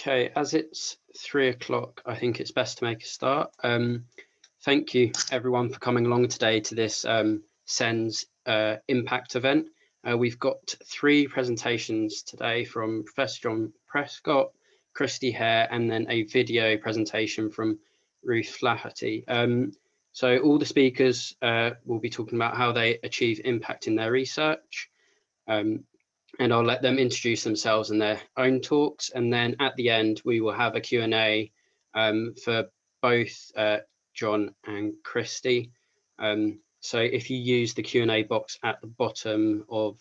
Okay, as it's 3 o'clock, I think it's best to make a start. Thank you everyone for coming along today to this SeNSS impact event. We've got 3 presentations today from Professor John Prescott, Christy Hare, and then a video presentation from Ruth Flaherty. So all the speakers will be talking about how they achieve impact in their research. And I'll let them introduce themselves in their own talks. And then at the end, we will have a Q&A for both John and Christy. So if you use the Q&A box at the bottom of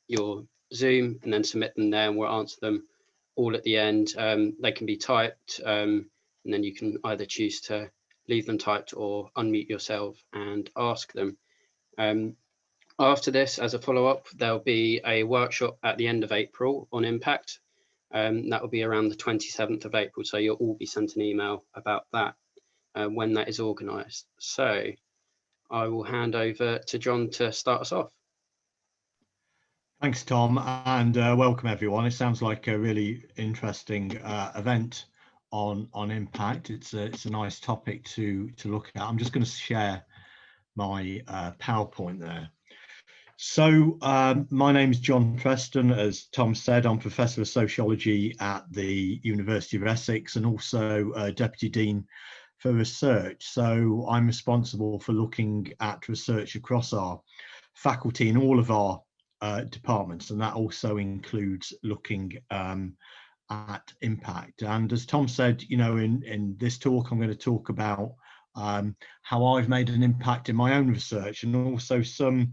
your Zoom and then submit them there, and we'll answer them all at the end. They can be typed, and then you can either choose to leave them typed or unmute yourself and ask them. After this, as a follow-up, there'll be a workshop at the end of April on impact. That will be around the 27th of April, so you'll all be sent an email about that when that is organised. So I will hand over to John to start us off. Thanks, Tom, and welcome everyone. It sounds like a really interesting event on impact. It's a nice topic to look at. I'm just going to share my PowerPoint there. So my name is John Preston. As Tom said, I'm Professor of Sociology at the University of Essex and also Deputy Dean for Research. So I'm responsible for looking at research across our faculty in all of our departments, and that also includes looking at impact. And as Tom said, you know, in this talk, I'm going to talk about how I've made an impact in my own research and also some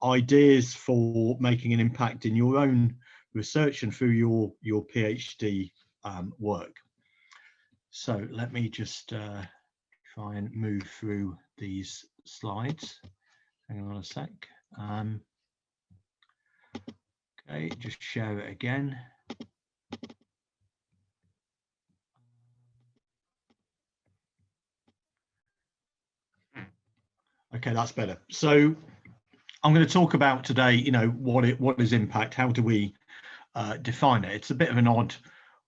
ideas for making an impact in your own research and through your PhD work. So let me just try and move through these slides. Hang on a sec. Okay, just share it again. Okay, that's better. So I'm going to talk about today, you know, what is impact? How do we define it? It's a bit of an odd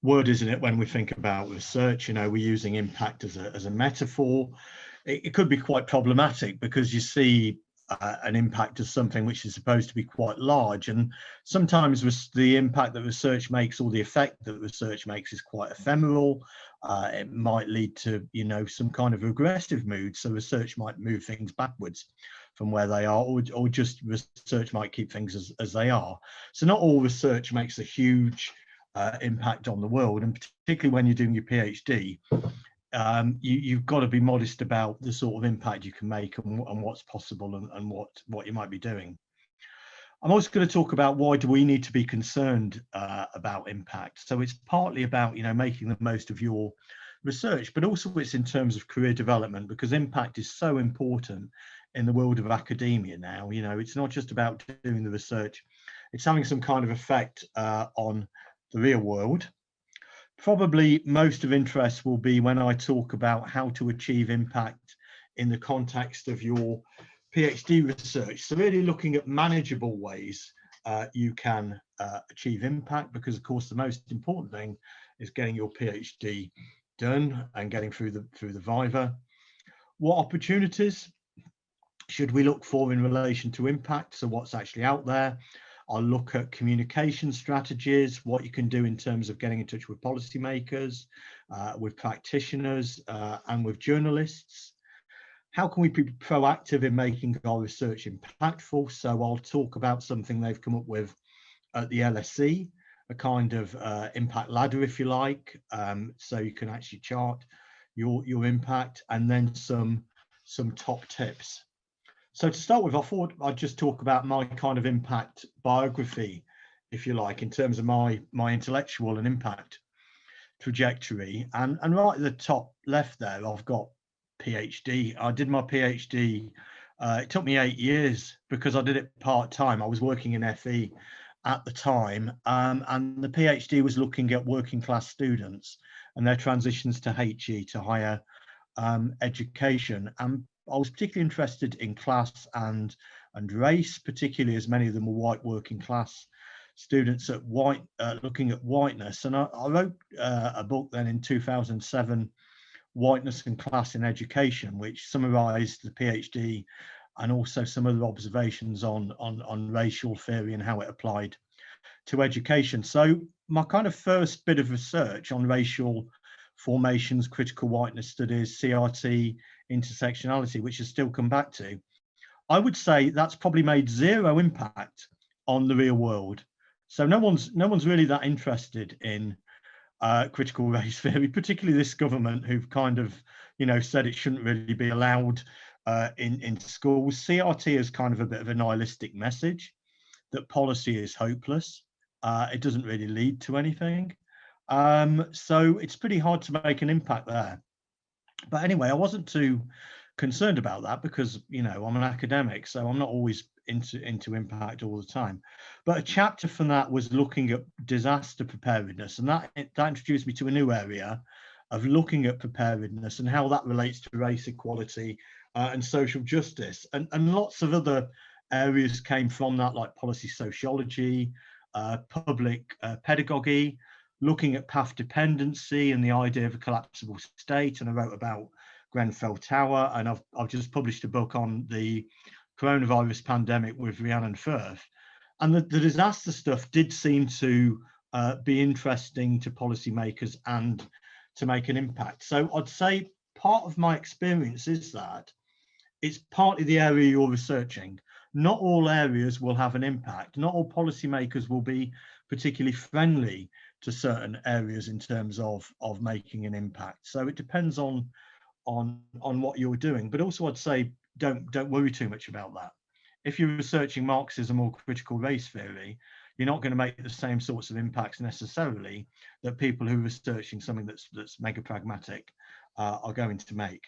word, isn't it, when we think about research? You know, we're using impact as a metaphor. It could be quite problematic because you see an impact as something which is supposed to be quite large, and sometimes the impact that research makes or the effect that research makes is quite ephemeral. It might lead to, you know, some kind of regressive mood, so research might move things backwards from where they are, or just research might keep things as they are. So not all research makes a huge impact on the world, and particularly when you're doing your PhD, you've got to be modest about the sort of impact you can make and what's possible and what you might be doing. I'm also going to talk about why do we need to be concerned about impact. So it's partly about, you know, making the most of your research, but also it's in terms of career development, because impact is so important in the world of academia now. You know, it's not just about doing the research, it's having some kind of effect on the real world. Probably most of interest will be when I talk about how to achieve impact in the context of your PhD research. So really looking at manageable ways you can achieve impact, because of course the most important thing is getting your PhD done and getting through the viva. What opportunities should we look for in relation to impact? So what's actually out there? I'll look at communication strategies, what you can do in terms of getting in touch with policymakers, with practitioners, and with journalists. How can we be proactive in making our research impactful? So I'll talk about something they've come up with at the LSE, a kind of impact ladder, if you like, so you can actually chart your impact, and then some top tips. So to start with, I thought I'd just talk about my kind of impact biography, if you like, in terms of my intellectual and impact trajectory. And right at the top left there, I've got PhD. I did my PhD. It took me 8 years because I did it part-time. I was working in FE at the time, and the PhD was looking at working class students and their transitions to HE, to higher education. And I was particularly interested in class and race, particularly as many of them were white working class students at looking at whiteness. And I wrote a book then in 2007, Whiteness and Class in Education, which summarised the PhD and also some other observations on racial theory and how it applied to education. So my kind of first bit of research on racial formations, critical whiteness studies, CRT, intersectionality, which has still come back to, I would say that's probably made zero impact on the real world. So no one's really that interested in critical race theory, particularly this government, who've kind of, said it shouldn't really be allowed in schools. CRT is kind of a bit of a nihilistic message that policy is hopeless. It doesn't really lead to anything. So it's pretty hard to make an impact there. But anyway, I wasn't too concerned about that because, I'm an academic, so I'm not always into impact all the time. But a chapter from that was looking at disaster preparedness, and that introduced me to a new area of looking at preparedness and how that relates to race equality and social justice, and lots of other areas came from that, like policy sociology, public pedagogy, looking at path dependency and the idea of a collapsible state. And I wrote about Grenfell Tower, and I've just published a book on the coronavirus pandemic with Rhiannon Firth. And the disaster stuff did seem to be interesting to policymakers and to make an impact. So I'd say part of my experience is that it's partly the area you're researching. Not all areas will have an impact. Not all policymakers will be particularly friendly to certain areas in terms of making an impact. So it depends on what you're doing. But also I'd say don't worry too much about that. If you're researching Marxism or critical race theory, you're not going to make the same sorts of impacts necessarily that people who are researching something that's mega pragmatic are going to make.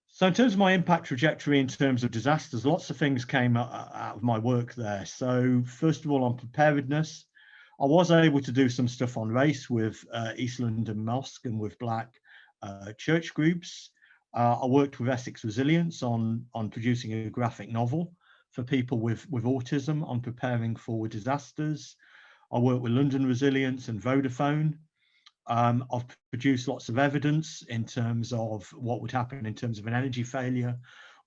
So in terms of my impact trajectory in terms of disasters, lots of things came out of my work there. So first of all, on preparedness, I was able to do some stuff on race with East London Mosque and with Black church groups. I worked with Essex Resilience on producing a graphic novel for people with autism on preparing for disasters. I worked with London Resilience and Vodafone. I've produced lots of evidence in terms of what would happen in terms of an energy failure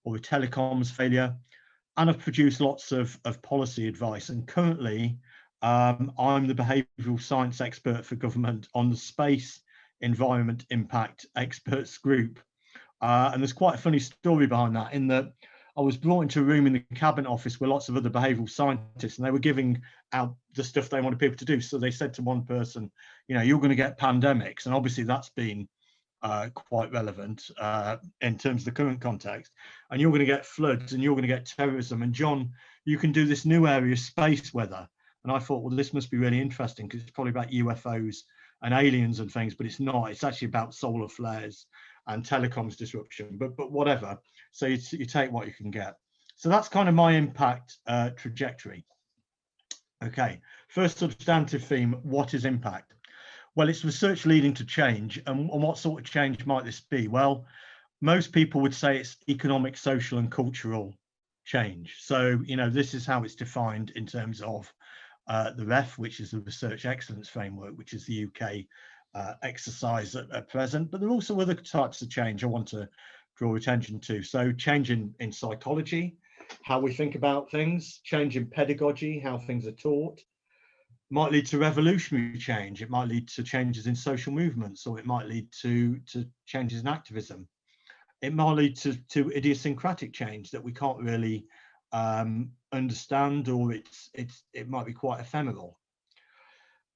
or a telecoms failure. And I've produced lots of policy advice. And currently, I'm the behavioural science expert for government on the Space Environment Impact Experts Group. And there's quite a funny story behind that, in that I was brought into a room in the Cabinet Office with lots of other behavioural scientists, and they were giving out the stuff they wanted people to do. So they said to one person, you're going to get pandemics. And obviously that's been quite relevant in terms of the current context. And you're going to get floods and you're going to get terrorism. And John, you can do this new area, space weather. And I thought, well, this must be really interesting because it's probably about UFOs and aliens and things, but it's not. It's actually about solar flares and telecoms disruption, but whatever. So you take what you can get. So that's kind of my impact trajectory. Okay, first substantive theme, what is impact? Well, it's research leading to change. And what sort of change might this be? Well, most people would say it's economic, social and cultural change. So, this is how it's defined in terms of the REF, which is the Research Excellence Framework, which is the UK exercise at present. But there are also other types of change I want to draw attention to. So change in psychology, how we think about things, change in pedagogy, how things are taught, might lead to revolutionary change. It might lead to changes in social movements, or it might lead to changes in activism. It might lead to idiosyncratic change that we can't really understand, or it might be quite ephemeral.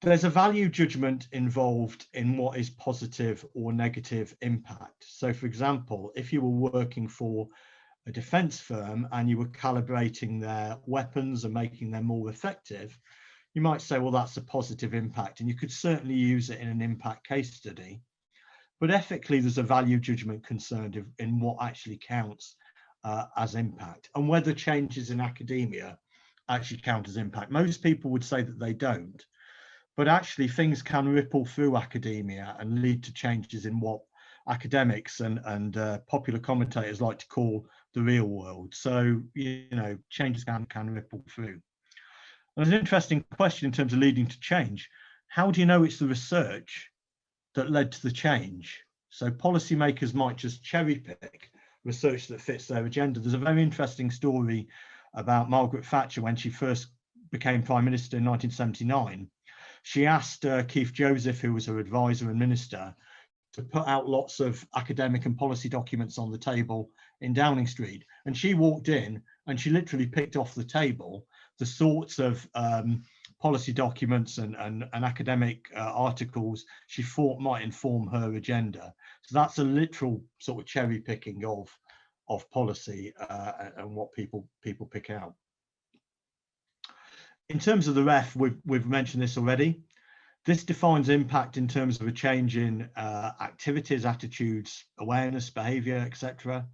There's a value judgment involved in what is positive or negative impact. So, for example, if you were working for a defence firm and you were calibrating their weapons and making them more effective, you might say, well, that's a positive impact, and you could certainly use it in an impact case study. But ethically, there's a value judgment concerned in what actually counts as impact, and whether changes in academia actually count as impact. Most people would say that they don't, but actually things can ripple through academia and lead to changes in what academics and popular commentators like to call the real world. So, changes can ripple through. There's an interesting question in terms of leading to change. How do you know it's the research that led to the change? So policymakers might just cherry pick research that fits their agenda. There's a very interesting story about Margaret Thatcher when she first became Prime Minister in 1979. She asked Keith Joseph, who was her advisor and minister, to put out lots of academic and policy documents on the table in Downing Street. And she walked in and she literally picked off the table the sorts of policy documents and academic articles she thought might inform her agenda. So that's a literal sort of cherry picking of policy and what people pick out. In terms of the ref, we've mentioned this already. This defines impact in terms of a change in activities, attitudes, awareness, behaviour, etc.,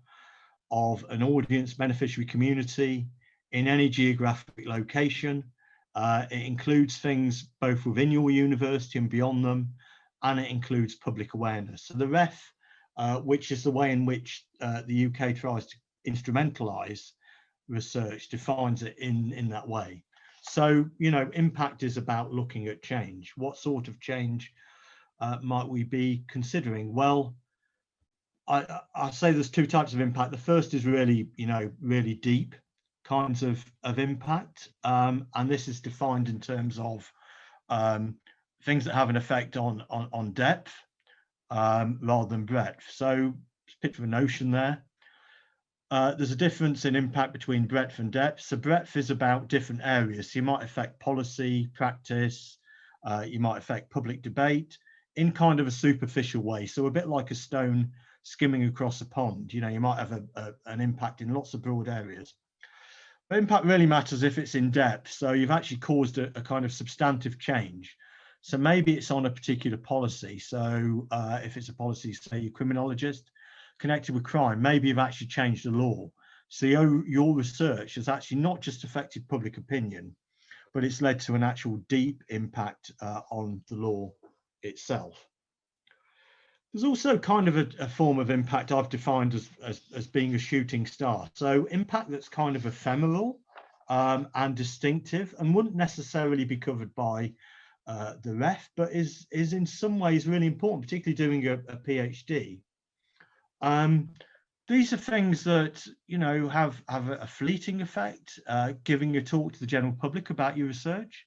of an audience, beneficiary community in any geographic location. It includes things both within your university and beyond them, and it includes public awareness. So the ref, which is the way in which the UK tries to instrumentalise research, defines it in that way. So, you know, impact is about looking at change. What sort of change might we be considering? Well, I say there's two types of impact. The first is really, you know, really deep kinds of impact. And this is defined in terms of things that have an effect on depth rather than breadth. So picture of an ocean there. There's a difference in impact between breadth and depth. So breadth is about different areas. So you might affect policy, practice, you might affect public debate in kind of a superficial way. So a bit like a stone skimming across a pond. You know, you might have an impact in lots of broad areas. But impact really matters if it's in depth. So you've actually caused a kind of substantive change. So maybe it's on a particular policy. So if it's a policy, say you're a criminologist, connected with crime, maybe you've actually changed the law. So your research has actually not just affected public opinion, but it's led to an actual deep impact on the law itself. There's also kind of a form of impact I've defined as being a shooting star. So impact that's kind of ephemeral and distinctive and wouldn't necessarily be covered by the ref, but is in some ways really important, particularly doing a PhD. These are things that, you know, have a fleeting effect. Giving a talk to the general public about your research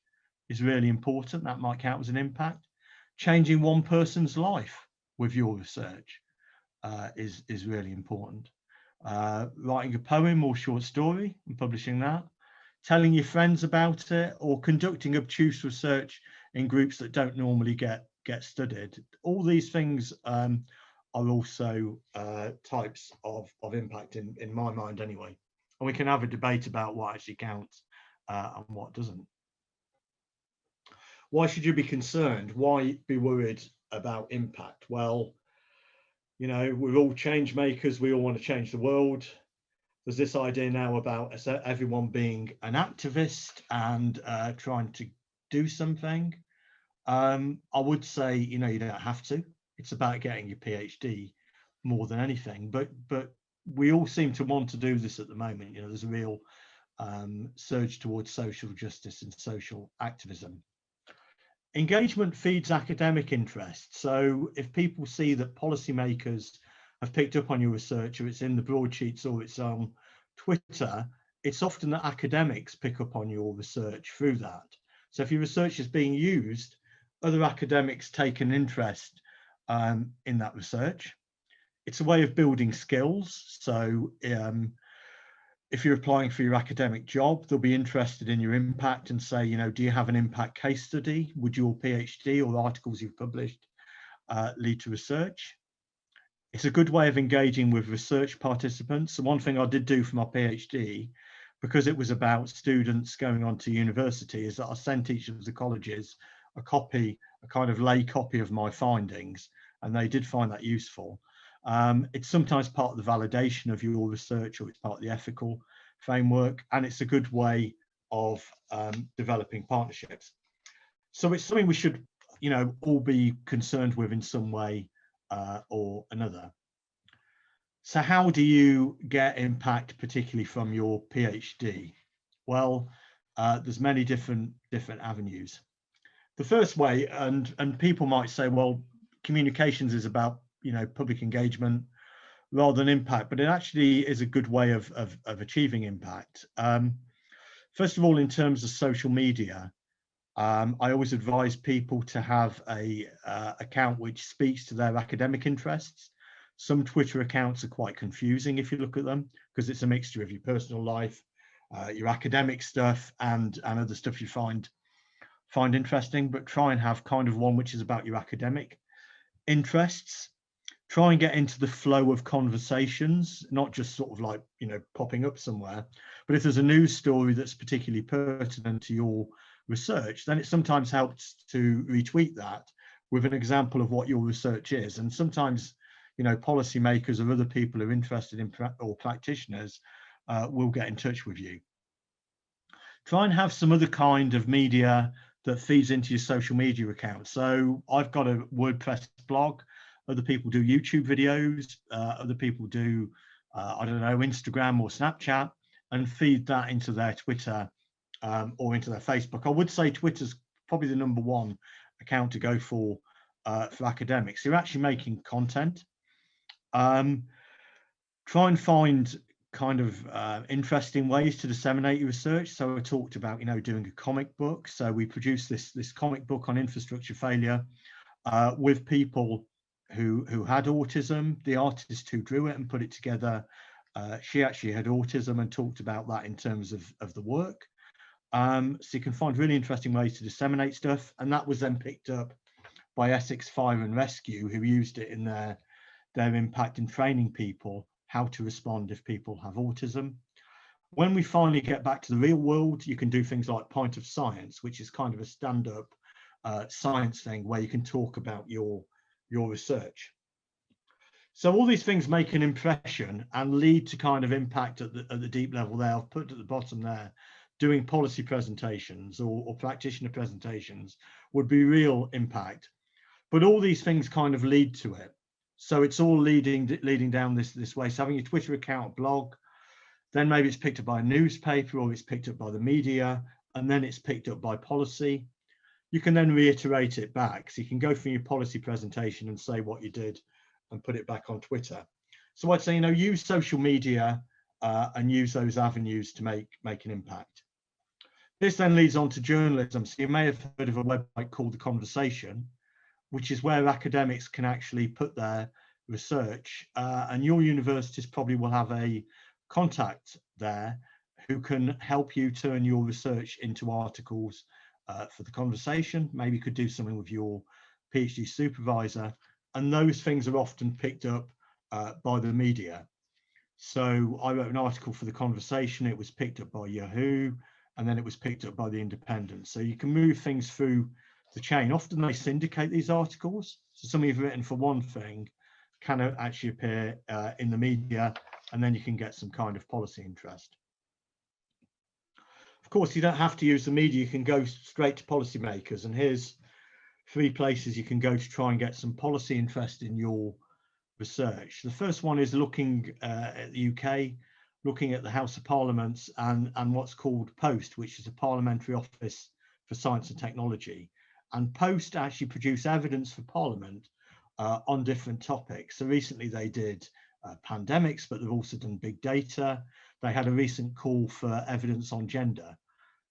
is really important. That might count as an impact. Changing one person's life with your research is really important. Writing a poem or short story and publishing that, telling your friends about it, or conducting obtuse research in groups that don't normally get studied. All these things are also types of impact in my mind anyway. And we can have a debate about what actually counts and what doesn't. Why should you be concerned? Why be worried about impact? Well, you know, we're all change makers. We all want to change the world. There's this idea now about everyone being an activist and trying to do something. I would say, you know, you don't have to. It's about getting your PhD more than anything. But we all seem to want to do this at the moment. You know, there's a real surge towards social justice and social activism. Engagement feeds academic interest. So if people see that policymakers have picked up on your research, or it's in the broadsheets or it's on Twitter, it's often that academics pick up on your research through that. So if your research is being used, other academics take an interest in that research. It's a way of building skills. So if you're applying for your academic job, they'll be interested in your impact and say, you know, do you have an impact case study? Would your PhD or the articles you've published lead to research? It's a good way of engaging with research participants. So one thing I did do for my PhD, because it was about students going on to university, is that I sent each of the colleges a kind of lay copy of my findings, and they did find that useful. It's sometimes part of the validation of your research, or it's part of the ethical framework, and it's a good way of developing partnerships. So it's something we should, you know, all be concerned with in some way or another. So how do you get impact, particularly from your PhD? Well, There's many different avenues. The first way, and people might say, well, communications is about, you know, public engagement rather than impact, but it actually is a good way of achieving impact. First of all, in terms of social media, I always advise people to have a account which speaks to their academic interests. Some Twitter accounts are quite confusing if you look at them, because it's a mixture of your personal life, your academic stuff, and other stuff you find interesting. But try and have kind of one which is about your academic interests. Try and get into the flow of conversations, not just sort of like, you know, popping up somewhere. But if there's a news story that's particularly pertinent to your research, then it sometimes helps to retweet that with an example of what your research is. And sometimes, you know, policymakers or other people who are interested in or practitioners will get in touch with you. Try and have some other kind of media that feeds into your social media account. So I've got a WordPress blog. Other people do YouTube videos. Other people do, I don't know, Instagram or Snapchat, and feed that into their Twitter or into their Facebook. I would say Twitter's probably the #1 account to go for academics. You're actually making content. Try and find kind of interesting ways to disseminate your research. So I talked about, you know, doing a comic book. So we produced this comic book on infrastructure failure with people who had autism. The artist who drew it and put it together, she actually had autism and talked about that in terms of the work. So you can find really interesting ways to disseminate stuff, and that was then picked up by Essex Fire and Rescue, who used it in their impact in training people how to respond if people have autism. When we finally get back to the real world, you can do things like Pint of Science, which is kind of a stand-up science thing where you can talk about your research. So all these things make an impression and lead to kind of impact at the deep level there. I've put at the bottom there, doing policy presentations or practitioner presentations would be real impact. But all these things kind of lead to it. So it's all leading down this way. So having a Twitter account, blog, then maybe it's picked up by a newspaper or it's picked up by the media, and then it's picked up by policy. You can then reiterate it back. So you can go from your policy presentation and say what you did and put it back on Twitter. So I'd say, you know, use social media and use those avenues to make an impact. This then leads on to journalism. So you may have heard of a website called The Conversation, which is where academics can actually put their research, and your universities probably will have a contact there who can help you turn your research into articles for The Conversation. Maybe you could do something with your PhD supervisor, and those things are often picked up by the media. So I wrote an article for The Conversation, it was picked up by Yahoo, and then it was picked up by The Independent. So you can move things through the chain. Often they syndicate these articles. So something you've written for one thing can actually appear in the media, and then you can get some kind of policy interest. Of course, you don't have to use the media. You can go straight to policymakers. And here's 3 places you can go to try and get some policy interest in your research. The first one is looking at the UK, looking at the House of Parliaments and what's called POST, which is a Parliamentary Office for Science and Technology. And POST actually produce evidence for Parliament on different topics. So recently they did pandemics, but they've also done big data. They had a recent call for evidence on gender.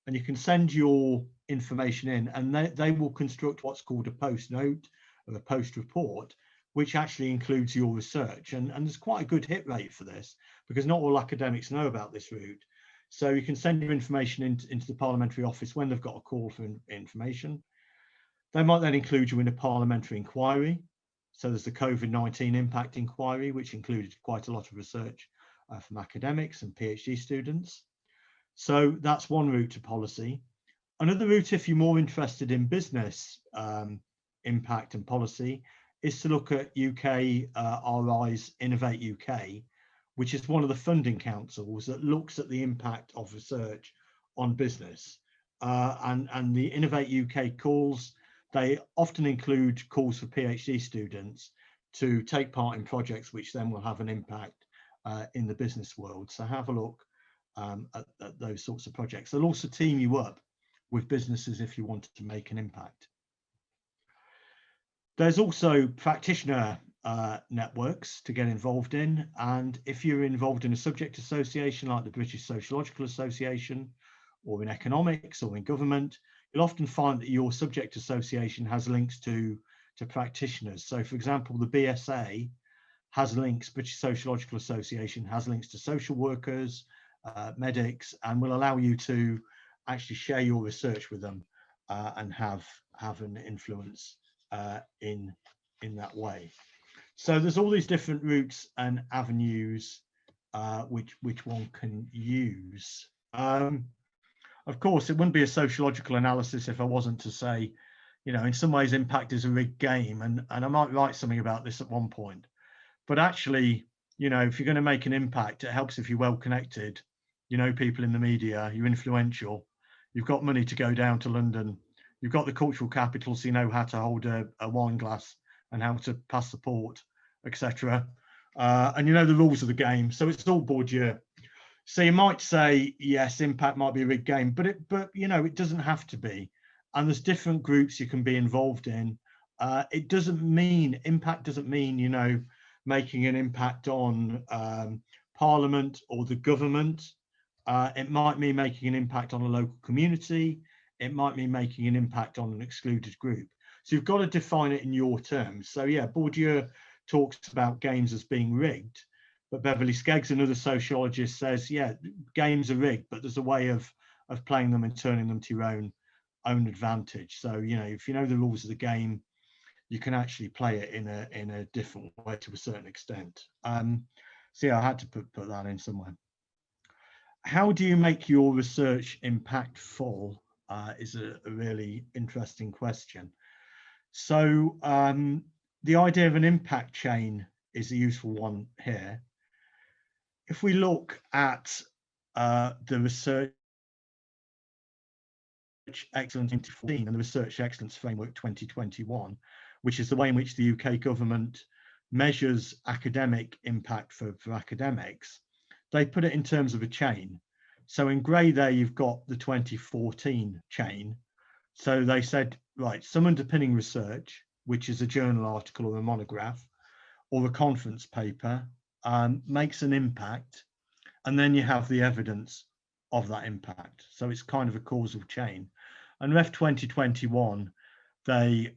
And you can send your information in, and they will construct what's called a POST note or a POST report, which actually includes your research. And there's quite a good hit rate for this, because not all academics know about this route. So you can send your information into the Parliamentary Office when they've got a call for information. They might then include you in a parliamentary inquiry. So there's the COVID-19 impact inquiry, which included quite a lot of research from academics and PhD students. So that's one route to policy. Another route, if you're more interested in business impact and policy, is to look at UK RI's Innovate UK, which is one of the funding councils that looks at the impact of research on business. And the Innovate UK calls, they often include calls for PhD students to take part in projects which then will have an impact in the business world. So have a look at those sorts of projects. They'll also team you up with businesses if you wanted to make an impact. There's also practitioner networks to get involved in, and if you're involved in a subject association like the British Sociological Association, or in economics or in government, you'll often find that your subject association has links to practitioners. So for example, the BSA has links, British Sociological Association has links to social workers, medics, and will allow you to actually share your research with them and have an influence in that way. So there's all these different routes and avenues which one can use. Of course, it wouldn't be a sociological analysis if I wasn't to say, you know, in some ways impact is a rigged game, and I might write something about this at one point. But actually, you know, if you're going to make an impact, it helps if you're well connected, you know, people in the media, you're influential, you've got money to go down to London, you've got the cultural capital, so you know how to hold a wine glass and how to pass the port, etc. And you know the rules of the game, so it's all Bourdieu. So you might say, yes, impact might be a rigged game, but you know, it doesn't have to be. And there's different groups you can be involved in. It doesn't mean, impact doesn't mean, you know, making an impact on Parliament or the government. It might mean making an impact on a local community. It might mean making an impact on an excluded group. So you've got to define it in your terms. So yeah, Bourdieu talks about games as being rigged, but Beverly Skeggs, another sociologist, says, yeah, games are rigged, but there's a way of playing them and turning them to your own advantage. So, you know, if you know the rules of the game, you can actually play it in a different way to a certain extent. So yeah, I had to put that in somewhere. How do you make your research impactful is a really interesting question. So the idea of an impact chain is a useful one here. If we look at the Research Excellence 2014 and the Research Excellence Framework 2021, which is the way in which the UK government measures academic impact for academics, they put it in terms of a chain. So in grey there, you've got the 2014 chain. So they said, right, some underpinning research, which is a journal article or a monograph or a conference paper, makes an impact, and then you have the evidence of that impact. So it's kind of a causal chain. And Ref 2021, they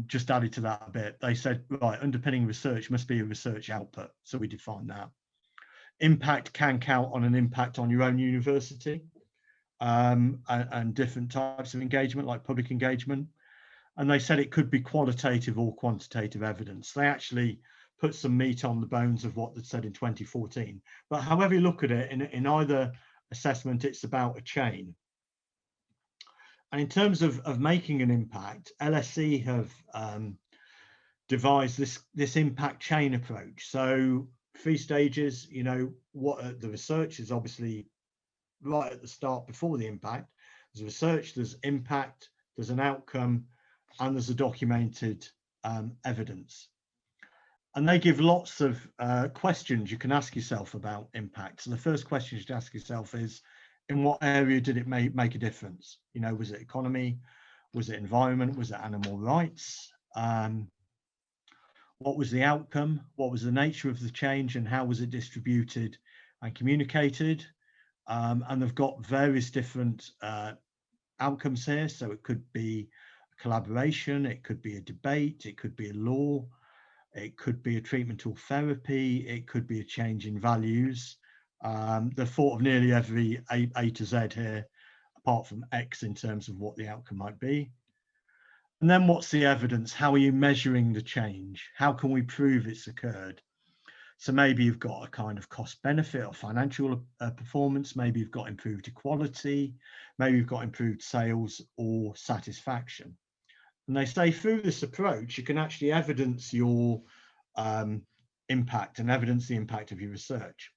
just added to that a bit. They said, right, underpinning research must be a research output. So we define that. Impact can count on an impact on your own university and different types of engagement, like public engagement. And they said it could be qualitative or quantitative evidence. They actually put some meat on the bones of what they said in 2014. But however you look at it, in either assessment, it's about a chain. And in terms of making an impact, LSE have devised this impact chain approach. So 3 stages, you know, what the research is obviously right at the start before the impact. There's research, there's impact, there's an outcome, and there's a documented evidence. And they give lots of questions you can ask yourself about impact. So the first question you should ask yourself is, in what area did it make a difference? You know, was it economy? Was it environment? Was it animal rights? What was the outcome? What was the nature of the change, and how was it distributed and communicated? And they've got various different outcomes here. So it could be a collaboration, it could be a debate, it could be a law, it could be a treatment or therapy, it could be a change in values. They've thought of nearly every A to Z here, apart from X in terms of what the outcome might be. And then what's the evidence? How are you measuring the change? How can we prove it's occurred? So maybe you've got a kind of cost benefit or financial performance. Maybe you've got improved equality. Maybe you've got improved sales or satisfaction. And they say through this approach, you can actually evidence your impact and evidence the impact of your research.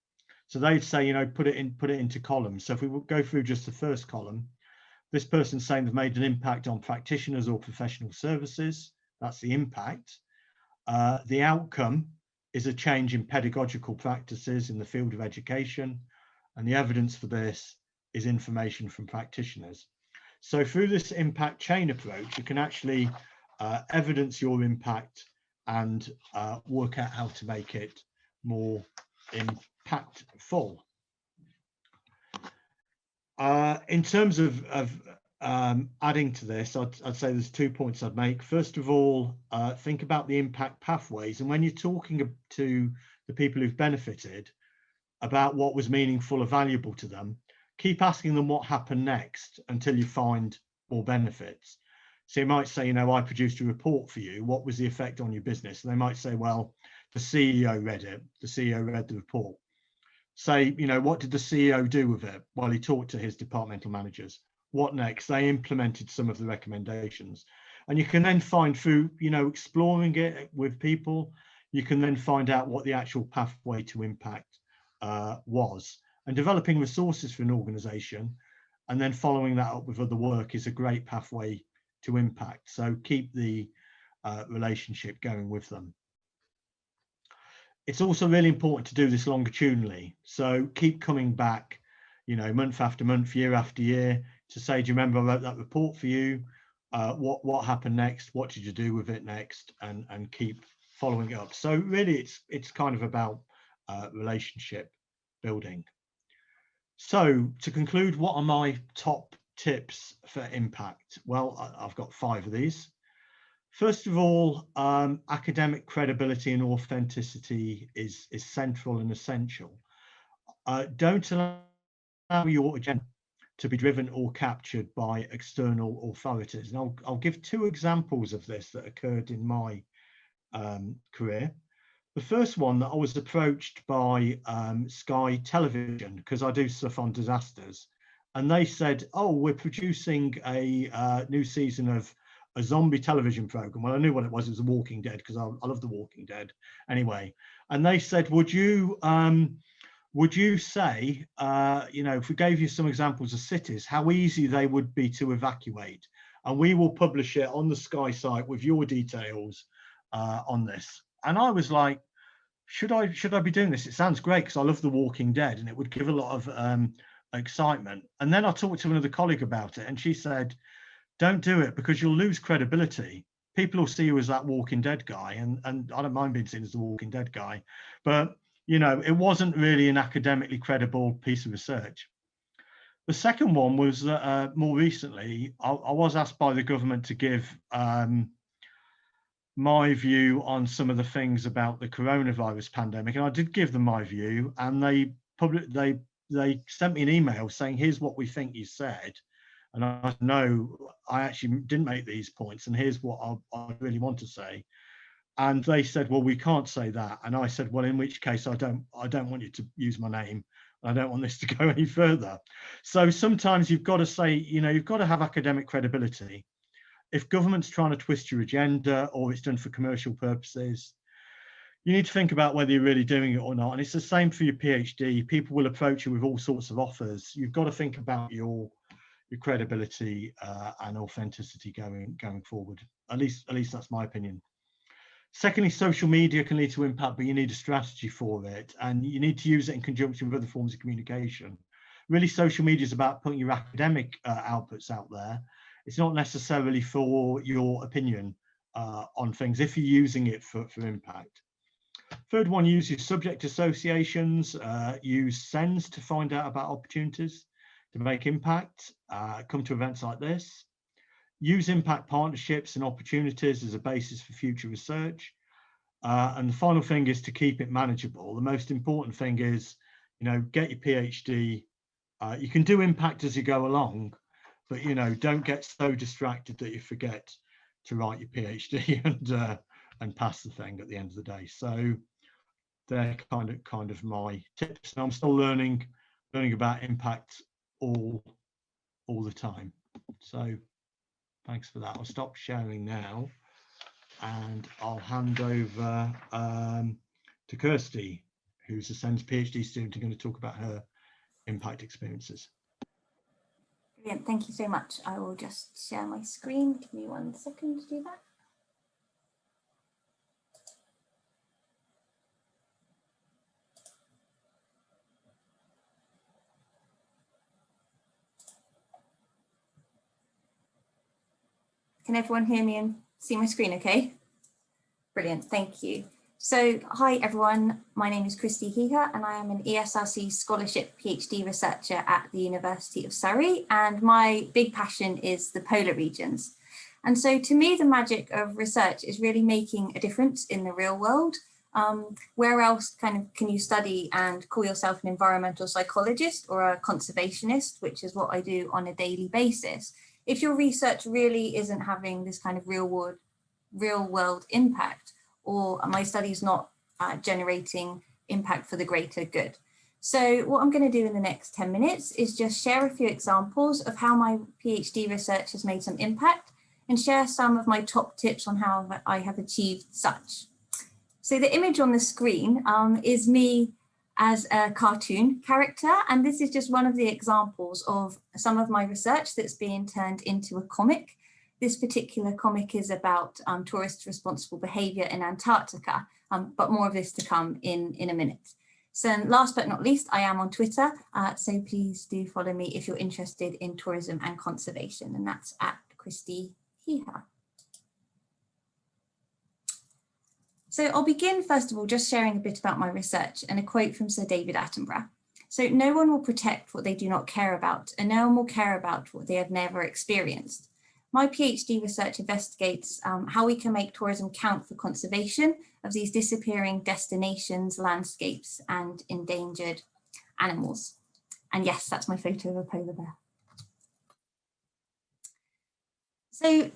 So they'd say, you know, put it into columns. So if we go through just the first column, this person's saying they've made an impact on practitioners or professional services. That's the impact. The outcome is a change in pedagogical practices in the field of education. And the evidence for this is information from practitioners. So through this impact chain approach, you can actually evidence your impact and work out how to make it more impactful. In terms of adding to this, I'd say there's 2 points I'd make. First of all, think about the impact pathways. And when you're talking to the people who've benefited about what was meaningful or valuable to them, keep asking them what happened next until you find more benefits. So you might say, you know, I produced a report for you. What was the effect on your business? And they might say, well, the CEO read it. The CEO read the report. Say, you know, what did the CEO do with it? Well, he talked to his departmental managers. What next? They implemented some of the recommendations. And you can then find through, you know, exploring it with people, you can then find out what the actual pathway to impact was. And developing resources for an organization and then following that up with other work is a great pathway to impact. So keep the relationship going with them. It's also really important to do this longitudinally. So keep coming back, you know, month after month, year after year, to say, do you remember I wrote that report for you? What happened next? What did you do with it next? And keep following it up. So really, it's kind of about relationship building. So to conclude, what are my top tips for impact? Well, I've got 5 of these. First of all, academic credibility and authenticity is central and essential. Don't allow your agenda to be driven or captured by external authorities. And I'll give 2 examples of this that occurred in my career. The first one, that I was approached by Sky Television, because I do stuff on disasters, and they said, oh, we're producing a new season of a zombie television program. Well, I knew what it was. It was The Walking Dead, because I love The Walking Dead anyway. And they said, would you say, you know, if we gave you some examples of cities, how easy they would be to evacuate? And we will publish it on the Sky site with your details on this. And I was like, should I be doing this? It sounds great, because I love The Walking Dead and it would give a lot of excitement. And then I talked to another colleague about it, and she said, don't do it, because you'll lose credibility. People will see you as that Walking Dead guy, and I don't mind being seen as the Walking Dead guy, but you know, it wasn't really an academically credible piece of research. The second one was that more recently, I was asked by the government to give my view on some of the things about the coronavirus pandemic, and I did give them my view, and they sent me an email saying, here's what we think you said. And I know I actually didn't make these points, and here's what I really want to say. And they said, well, we can't say that. And I said, well, in which case I don't want you to use my name. I don't want this to go any further. So sometimes you've got to say, you know, you've got to have academic credibility. If government's trying to twist your agenda, or it's done for commercial purposes, you need to think about whether you're really doing it or not. And it's the same for your PhD. People will approach you with all sorts of offers. You've got to think about your credibility and authenticity going forward. At least that's my opinion. Secondly, social media can lead to impact, but you need a strategy for it, and you need to use it in conjunction with other forms of communication. Really, social media is about putting your academic outputs out there. It's not necessarily for your opinion on things, if you're using it for impact. Third one, use your subject associations, use SeNSS to find out about opportunities to make impact, come to events like this. Use impact partnerships and opportunities as a basis for future research. And the final thing is to keep it manageable. The most important thing is, you know, get your PhD. You can do impact as you go along, but, you know, don't get so distracted that you forget to write your PhD and pass the thing at the end of the day. So they're kind of my tips. And I'm still learning about impact all the time. So thanks for that. I'll stop sharing now, and I'll hand over to Kirsty, who's a SeNSS PhD student, and going to talk about her impact experiences. Brilliant, thank you so much. I will just share my screen. Give me 1 second to do that. Can everyone hear me and see my screen okay? Brilliant, thank you. So hi everyone, my name is Christy Heha and I am an ESRC Scholarship PhD researcher at the University of Surrey, and my big passion is the polar regions. And so to me, the magic of research is really making a difference in the real world. Where else can you study and call yourself an environmental psychologist or a conservationist, which is what I do on a daily basis, if your research really isn't having this kind of real world impact, or my study is not generating impact for the greater good. So what I'm going to do in the next 10 minutes is just share a few examples of how my PhD research has made some impact and share some of my top tips on how I have achieved such. So the image on the screen is me as a cartoon character, and this is just one of the examples of some of my research that's being turned into a comic. This particular comic is about tourist responsible behaviour in Antarctica, but more of this to come in a minute. So last but not least, I am on Twitter, so please do follow me if you're interested in tourism and conservation, and that's at Christy Heha. So I'll begin first of all just sharing a bit about my research and a quote from Sir David Attenborough. So no one will protect what they do not care about, and no one will care about what they have never experienced. My PhD research investigates how we can make tourism count for conservation of these disappearing destinations, landscapes, and endangered animals. And yes, that's my photo of a polar bear. So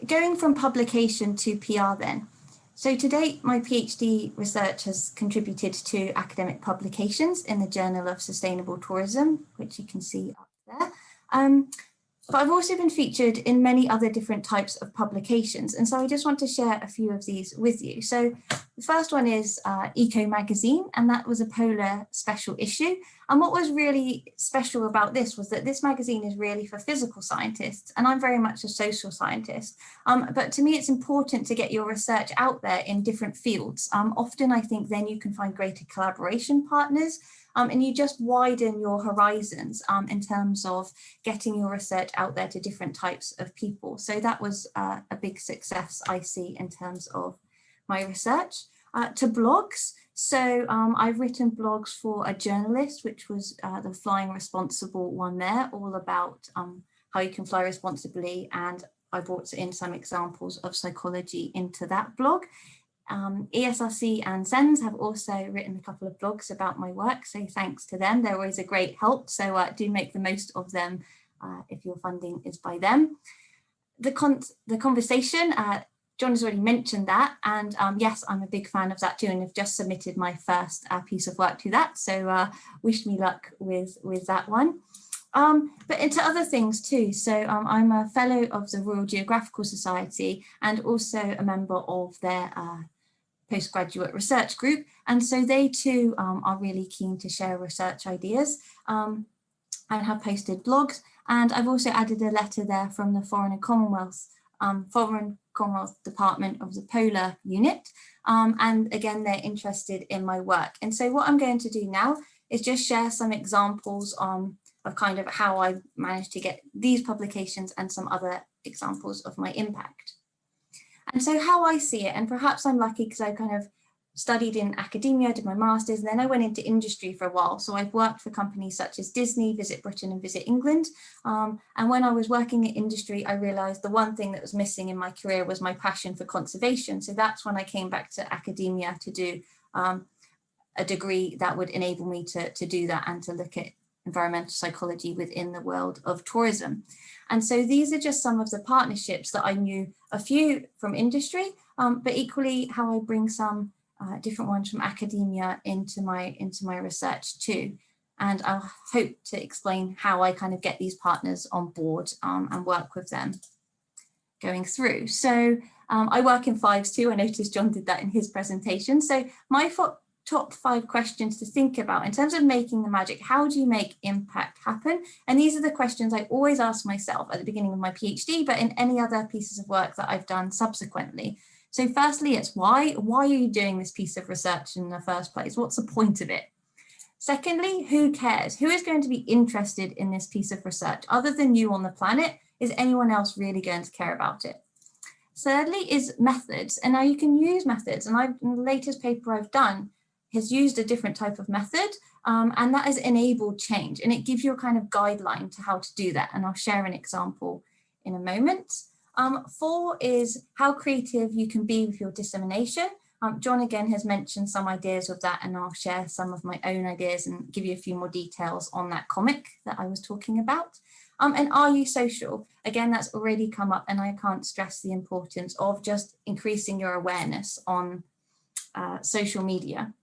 going from publication to PR then. So to date, my PhD research has contributed to academic publications in the Journal of Sustainable Tourism, which you can see up there. But I've also been featured in many other different types of publications. And so I just want to share a few of these with you. So the first one is Eco Magazine, and that was a polar special issue. And what was really special about this was that this magazine is really for physical scientists, and I'm very much a social scientist. But to me, it's important to get your research out there in different fields. Often I think then you can find greater collaboration partners, and you just widen your horizons in terms of getting your research out there to different types of people. So that was a big success I see in terms of my research. To blogs. So I've written blogs for A Journalist, which was the Flying Responsible one there, all about how you can fly responsibly. And I brought in some examples of psychology into that blog. ESRC and SeNSS have also written a couple of blogs about my work, so thanks to them. They're always a great help, so do make the most of them if your funding is by them. The conversation, John has already mentioned that, and yes, I'm a big fan of that too, and have just submitted my first piece of work to that, so wish me luck with that one. But into other things too. So I'm a fellow of the Royal Geographical Society and also a member of their postgraduate research group. And so they too are really keen to share research ideas and have posted blogs. And I've also added a letter there from the Foreign Commonwealth Department of the Polar Unit. And again, they're interested in my work. And so what I'm going to do now is just share some examples of kind of how I managed to get these publications and some other examples of my impact. And so how I see it, and perhaps I'm lucky because I kind of studied in academia, did my master's, and then I went into industry for a while. So I've worked for companies such as Disney, Visit Britain and Visit England. And when I was working in industry, I realized the one thing that was missing in my career was my passion for conservation. So that's when I came back to academia to do a degree that would enable me to do that and to look at environmental psychology within the world of tourism. And so these are just some of the partnerships that I knew a few from industry, but equally how I bring some different ones from academia into my research too. And I'll hope to explain how I kind of get these partners on board and work with them going through. So I work in fives too. I noticed John did that in his presentation. So my top 5 questions to think about in terms of making the magic. How do you make impact happen? And these are the questions I always ask myself at the beginning of my PhD, but in any other pieces of work that I've done subsequently. So firstly, it's why are you doing this piece of research in the first place? What's the point of it? Secondly, who cares? Who is going to be interested in this piece of research? Other than you on the planet, is anyone else really going to care about it? Thirdly is methods. And now you can use methods. And in the latest paper I've done has used a different type of method, and that has enabled change. And it gives you a kind of guideline to how to do that. And I'll share an example in a moment. 4 is how creative you can be with your dissemination. John again has mentioned some ideas of that, and I'll share some of my own ideas and give you a few more details on that comic that I was talking about. And are you social? Again, that's already come up, and I can't stress the importance of just increasing your awareness on social media.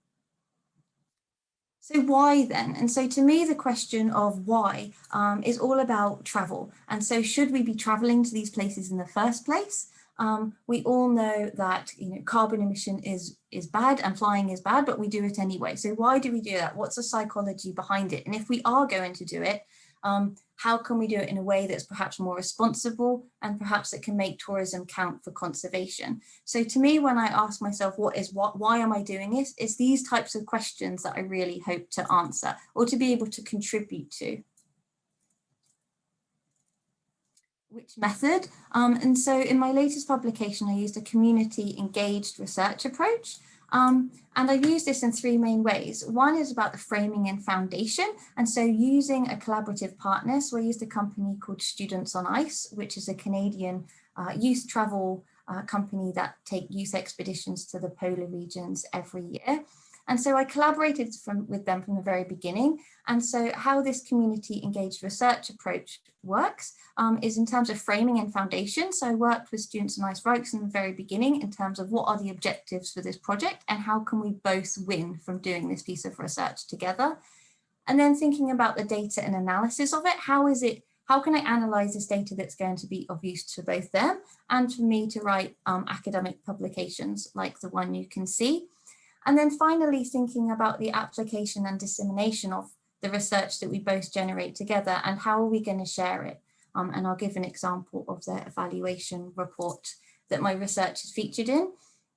So why then? And so to me, the question of why is all about travel. And so should we be traveling to these places in the first place? We all know that carbon emission is bad and flying is bad, but we do it anyway. So why do we do that? What's the psychology behind it? And if we are going to do it, how can we do it in a way that's perhaps more responsible and perhaps that can make tourism count for conservation? So to me, when I ask myself, why am I doing this? It's these types of questions that I really hope to answer or to be able to contribute to. Which method? And so in my latest publication, I used a community engaged research approach. And I use this in 3 main ways. One is about the framing and foundation. And so using a collaborative partner, so I used a company called Students on Ice, which is a Canadian youth travel company that take youth expeditions to the polar regions every year. And so I collaborated with them from the very beginning. And so how this community engaged research approach works is in terms of framing and foundation. So I worked with Students on Ice right from the very beginning in terms of what are the objectives for this project and how can we both win from doing this piece of research together. And then thinking about the data and analysis of it, how can I analyze this data that's going to be of use to both them and for me to write academic publications like the one you can see. And then finally, thinking about the application and dissemination of the research that we both generate together and how are we going to share it? And I'll give an example of the evaluation report that my research is featured in.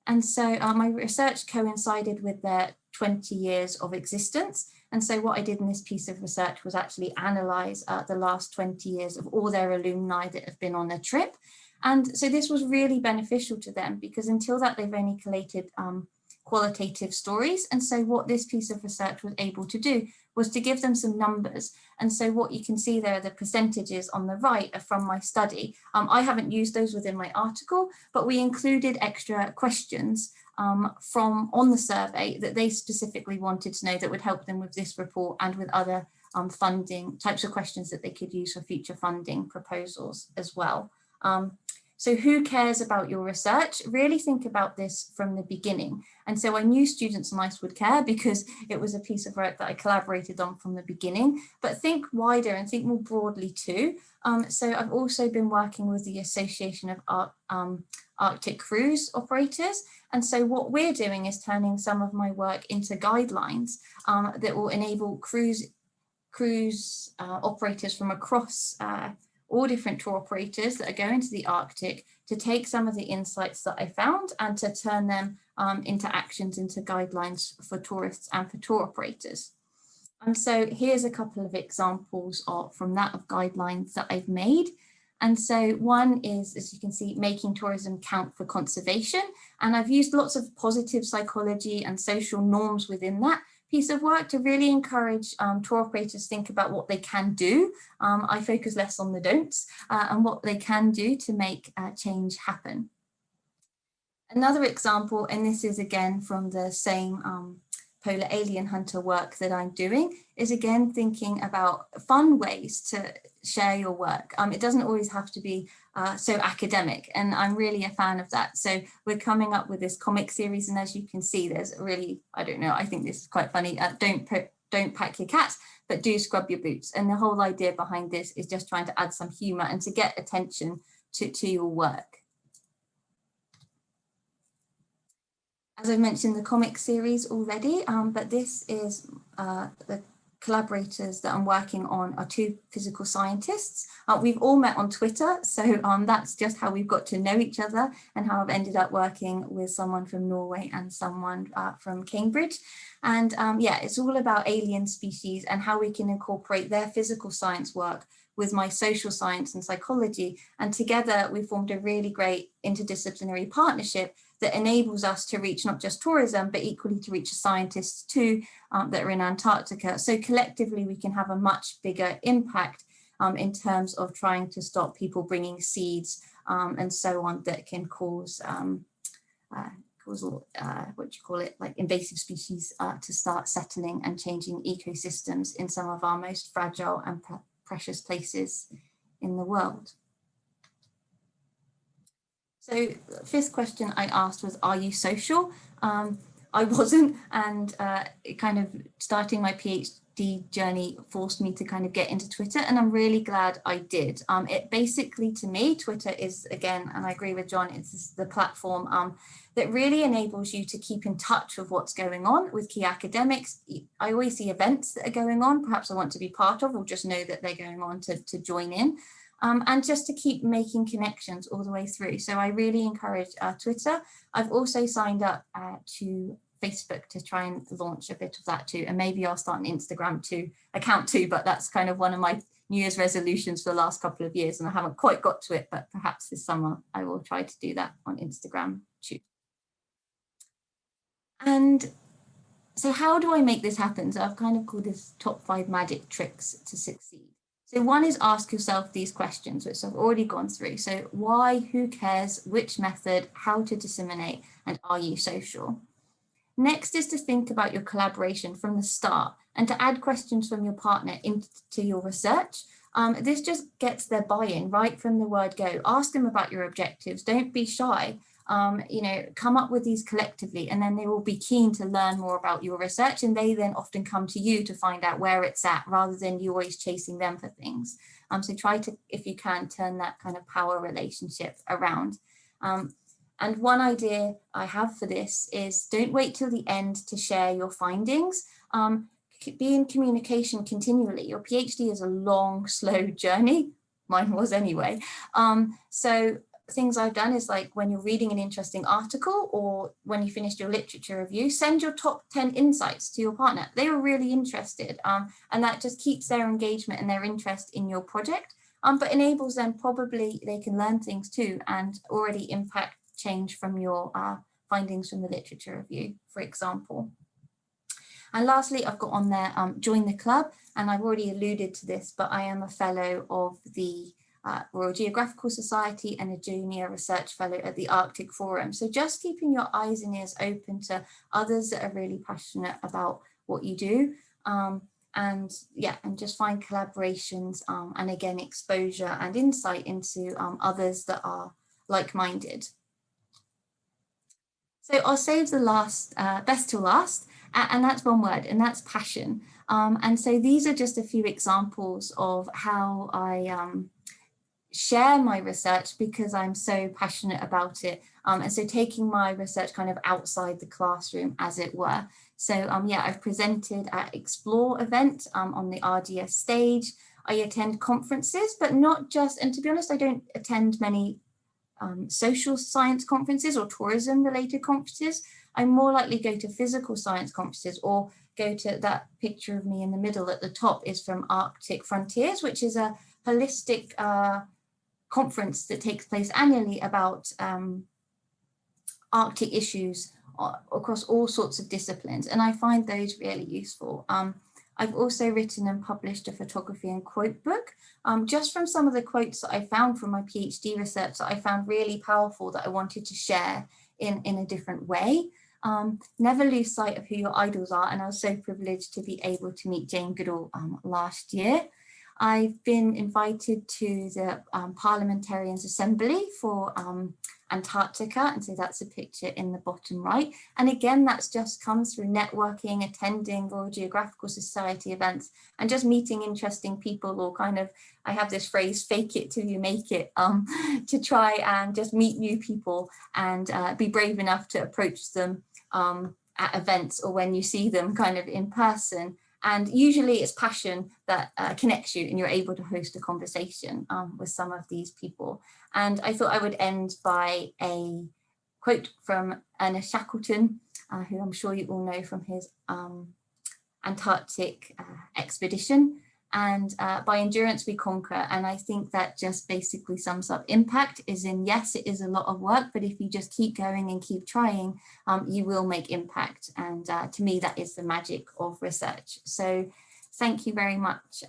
And so my research coincided with their 20 years of existence. And so what I did in this piece of research was actually analyze the last 20 years of all their alumni that have been on a trip. And so this was really beneficial to them because until that, they've only collated qualitative stories. And so what this piece of research was able to do was to give them some numbers. And so what you can see there are the percentages on the right are from my study. I haven't used those within my article, but we included extra questions from on the survey that they specifically wanted to know that would help them with this report and with other funding types of questions that they could use for future funding proposals as well. So who cares about your research? Really think about this from the beginning. And so I knew Students on Ice would care because it was a piece of work that I collaborated on from the beginning, but think wider and think more broadly too. So I've also been working with the Association of Arctic Cruise Operators. And so what we're doing is turning some of my work into guidelines that will enable cruise operators from across all different tour operators that are going to the Arctic to take some of the insights that I found and to turn them into actions, into guidelines for tourists and for tour operators. And so here's a couple of examples from that of guidelines that I've made. And so one is, as you can see, making tourism count for conservation. And I've used lots of positive psychology and social norms within that piece of work to really encourage tour operators to think about what they can do. I focus less on the don'ts and what they can do to make change happen. Another example, and this is again from the same polar alien hunter work that I'm doing, is again thinking about fun ways to share your work. It doesn't always have to be so academic, and I'm really a fan of that. So we're coming up with this comic series, and as you can see, there's really, I don't know, I think this is quite funny. Don't pack your cat, but do scrub your boots. And the whole idea behind this is just trying to add some humor and to get attention to your work. As I mentioned, the comic series already, but this is the collaborators that I'm working on are 2 physical scientists. We've all met on Twitter, so that's just how we've got to know each other and how I've ended up working with someone from Norway and someone from Cambridge. And yeah, it's all about alien species and how we can incorporate their physical science work with my social science and psychology. And together we formed a really great interdisciplinary partnership that enables us to reach not just tourism, but equally to reach scientists too that are in Antarctica. So collectively, we can have a much bigger impact in terms of trying to stop people bringing seeds and so on that can cause like invasive species to start settling and changing ecosystems in some of our most fragile and precious places in the world. So the fifth question I asked was, are you social? I wasn't, and kind of starting my PhD journey forced me to kind of get into Twitter, and I'm really glad I did. It basically, to me, Twitter is, again, and I agree with John, it's the platform that really enables you to keep in touch with what's going on with key academics. I always see events that are going on, perhaps I want to be part of, or just know that they're going on to join in. And just to keep making connections all the way through. So I really encourage Twitter. I've also signed up to Facebook to try and launch a bit of that too. And maybe I'll start an Instagram account too, but that's kind of one of my New Year's resolutions for the last couple of years. And I haven't quite got to it, but perhaps this summer I will try to do that on Instagram too. And so how do I make this happen? So I've kind of called this top 5 magic tricks to succeed. So one is ask yourself these questions, which I've already gone through. So why, who cares, which method, how to disseminate, and are you social? Next is to think about your collaboration from the start and to add questions from your partner into your research. This just gets their buy-in right from the word go. Ask them about your objectives. Don't be shy. Come up with these collectively, and then they will be keen to learn more about your research, and they then often come to you to find out where it's at rather than you always chasing them for things. So try to, if you can, turn that kind of power relationship around. And one idea I have for this is don't wait till the end to share your findings. Be in communication continually. Your PhD is a long, slow journey. Mine was anyway. So things I've done is, like, when you're reading an interesting article or when you finished your literature review, send your top 10 insights to your partner. They were really interested, and that just keeps their engagement and their interest in your project, but enables them, probably they can learn things too and already impact change from your findings from the literature review, for example. And lastly, I've got on there, join the club, and I've already alluded to this, but I am a fellow of the Royal Geographical Society and a junior research fellow at the Arctic Forum. So just keeping your eyes and ears open to others that are really passionate about what you do. And just find collaborations and again, exposure and insight into others that are like-minded. So I'll save the last, best till last, and that's one word, and that's passion. And so these are just a few examples of how I share my research because I'm so passionate about it. And so taking my research kind of outside the classroom, as it were. So I've presented at Explore event on the RGS stage. I attend conferences, but not just, and to be honest, I don't attend many social science conferences or tourism related conferences. I more likely go to physical science conferences, or go to that picture of me in the middle at the top is from Arctic Frontiers, which is a holistic conference that takes place annually about Arctic issues across all sorts of disciplines, and I find those really useful. I've also written and published a photography and quote book, just from some of the quotes that I found from my PhD research that I found really powerful that I wanted to share in a different way. Never lose sight of who your idols are, and I was so privileged to be able to meet Jane Goodall last year. I've been invited to the Parliamentarians' Assembly for Antarctica, and so that's a picture in the bottom right. And again, that's just comes through networking, attending Royal Geographical Society events, and just meeting interesting people, or kind of, I have this phrase, fake it till you make it, to try and just meet new people and be brave enough to approach them at events or when you see them kind of in person. And usually it's passion that connects you, and you're able to host a conversation with some of these people. And I thought I would end by a quote from Ernest Shackleton, who I'm sure you all know from his Antarctic expedition. And by endurance we conquer. And I think that just basically sums up impact, is in, yes, it is a lot of work, but if you just keep going and keep trying, you will make impact. And to me, that is the magic of research. So thank you very much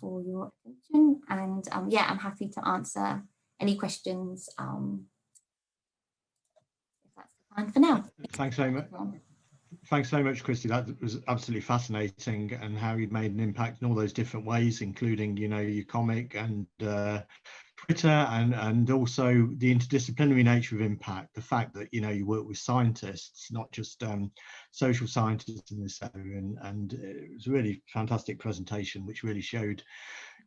for your attention. And yeah, I'm happy to answer any questions. If that's the plan for now. Thanks very much. Thanks very much, Christy. That was absolutely fascinating, and how you'd made an impact in all those different ways, including, you know, your comic and Twitter, and also the interdisciplinary nature of impact. The fact that, you know, you work with scientists, not just social scientists in this area, and it was a really fantastic presentation, which really showed,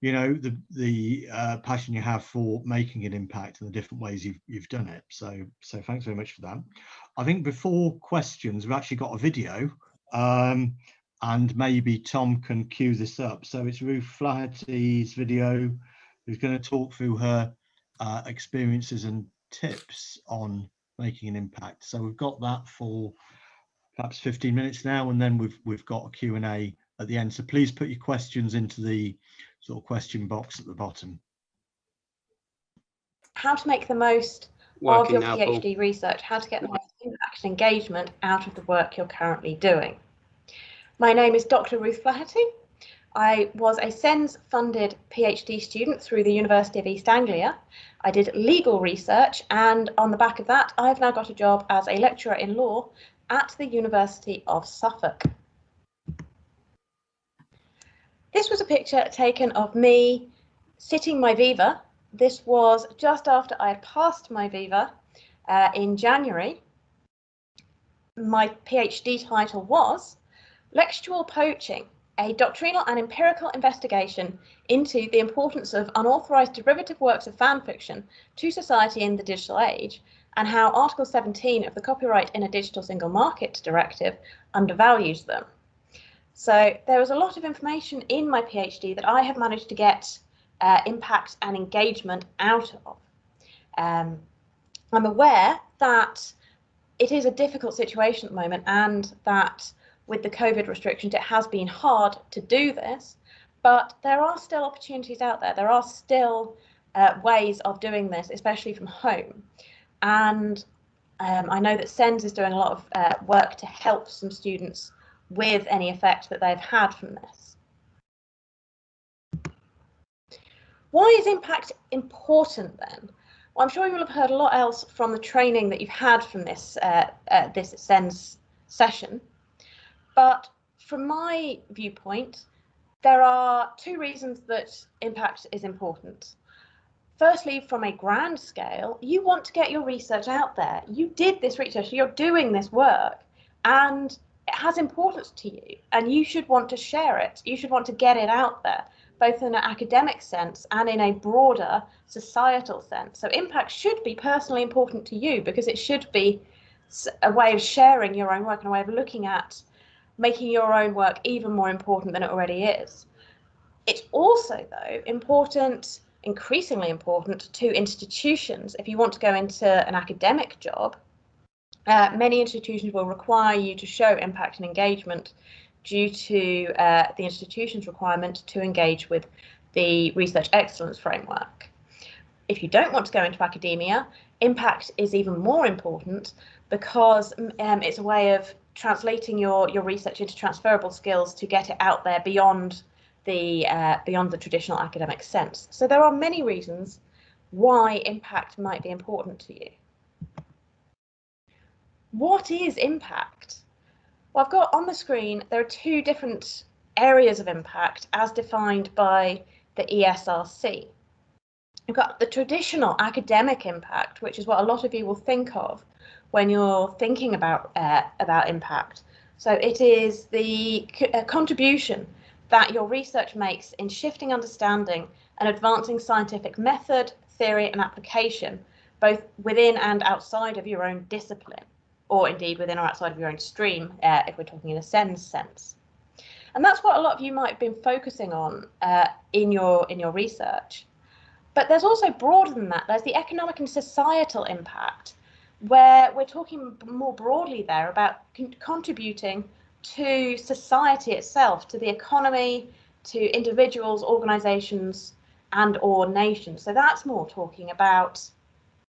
you know, the passion you have for making an impact and the different ways you've done it. So thanks very much for that. I think before questions, we've actually got a video, and maybe Tom can cue this up. So it's Ruth Flaherty's video, who's going to talk through her experiences and tips on making an impact. So we've got that for perhaps 15 minutes now, and then we've got a Q&A at the end. So please put your questions into the sort of question box at the bottom. How to make the most of your PhD research, how to get the most impact and engagement out of the work you're currently doing. My name is Dr. Ruth Flaherty. I was a SeNSS funded PhD student through the University of East Anglia. I did legal research, and on the back of that, I've now got a job as a lecturer in law at the University of Suffolk. This was a picture taken of me sitting my Viva. This was just after I had passed my Viva in January. My PhD title was Lectural Poaching, a doctrinal and empirical investigation into the importance of unauthorised derivative works of fan fiction to society in the digital age, and how Article 17 of the Copyright in a Digital Single Market Directive undervalues them. So there was a lot of information in my PhD that I have managed to get impact and engagement out of. I'm aware that it is a difficult situation at the moment, and that with the COVID restrictions it has been hard to do this, but there are still opportunities out there. There are still ways of doing this, especially from home. And I know that SeNSS is doing a lot of work to help some students with any effect that they've had from this. Why is impact important then? Well, I'm sure you will have heard a lot else from the training that you've had from this this SeNSS session, but from my viewpoint, there are two reasons that impact is important. Firstly, from a grand scale, you want to get your research out there. You did this research, you're doing this work, and it has importance to you, and you should want to share it. You should want to get it out there, both in an academic sense and in a broader societal sense. So impact should be personally important to you, because it should be a way of sharing your own work and a way of looking at making your own work even more important than it already is. It's also, though, important, increasingly important, to institutions. If you want to go into an academic job, many institutions will require you to show impact and engagement due to the institution's requirement to engage with the research excellence framework. If you don't want to go into academia, impact is even more important, because it's a way of translating your research into transferable skills to get it out there beyond the traditional academic sense. So there are many reasons why impact might be important to you. What is impact? Well, I've got on the screen, there are two different areas of impact as defined by the ESRC. You've got the traditional academic impact, which is what a lot of you will think of when you're thinking about impact. So it is the contribution that your research makes in shifting understanding and advancing scientific method, theory and application, both within and outside of your own discipline, or indeed within or outside of your own stream, if we're talking in a SeNSS sense. And that's what a lot of you might have been focusing on in your research. But there's also broader than that. There's the economic and societal impact, where we're talking more broadly there about contributing to society itself, to the economy, to individuals, organisations and or nations. So that's more talking about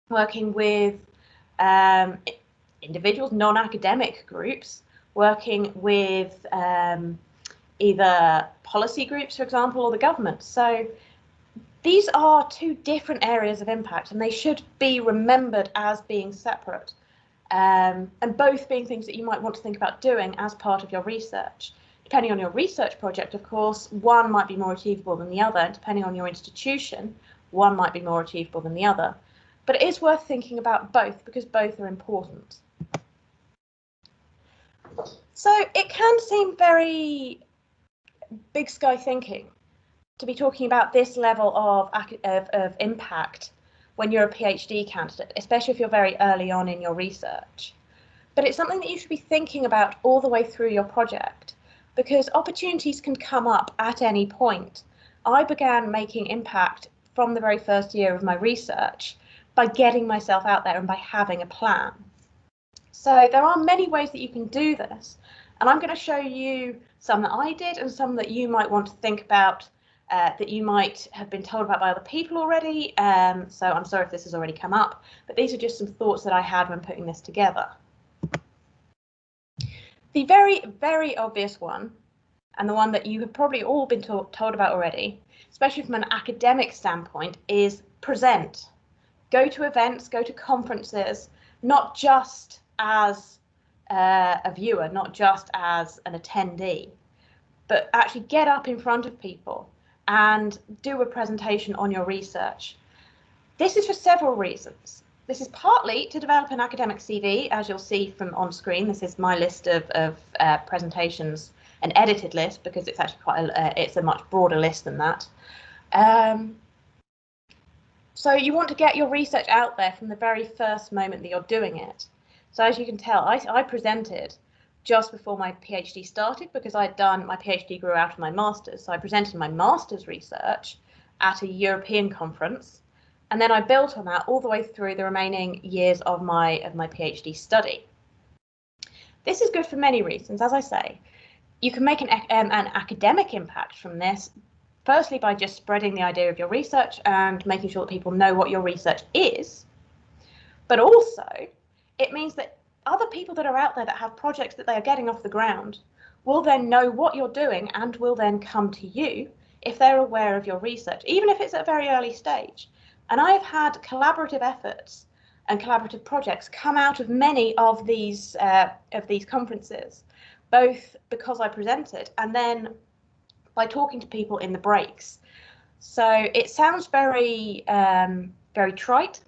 working with individuals, non-academic groups, working with either policy groups, for example, or the government. So these are two different areas of impact, and they should be remembered as being separate, and both being things that you might want to think about doing as part of your research. Depending on your research project, of course, one might be more achievable than the other, and depending on your institution, one might be more achievable than the other. But it is worth thinking about both, because both are important. So it can seem very big sky thinking to be talking about this level of impact when you're a PhD candidate, especially if you're very early on in your research. But it's something that you should be thinking about all the way through your project, because opportunities can come up at any point. I began making impact from the very first year of my research by getting myself out there and by having a plan. So there are many ways that you can do this, and I'm going to show you some that I did and some that you might want to think about, that you might have been told about by other people already. So I'm sorry if this has already come up, but these are just some thoughts that I had when putting this together. The very, very obvious one, and the one that you have probably all been told about already, especially from an academic standpoint, is present. Go to events, go to conferences, not just as a viewer, not just as an attendee, but actually get up in front of people and do a presentation on your research. This is for several reasons. This is partly to develop an academic CV, as you'll see from on screen. This is my list of presentations, an edited list, because it's actually quite it's a much broader list than that. So you want to get your research out there from the very first moment that you're doing it. So as you can tell, I presented just before my PhD started, because I'd done, my PhD grew out of my master's. So I presented my master's research at a European conference, and then I built on that all the way through the remaining years of my PhD study. This is good for many reasons. As I say, you can make an academic impact from this, firstly by just spreading the idea of your research and making sure that people know what your research is, but also it means that other people that are out there that have projects that they are getting off the ground will then know what you're doing and will then come to you if they're aware of your research, even if it's at a very early stage. And I have had collaborative efforts and collaborative projects come out of many of these conferences, both because I presented and then by talking to people in the breaks. So it sounds very, very trite,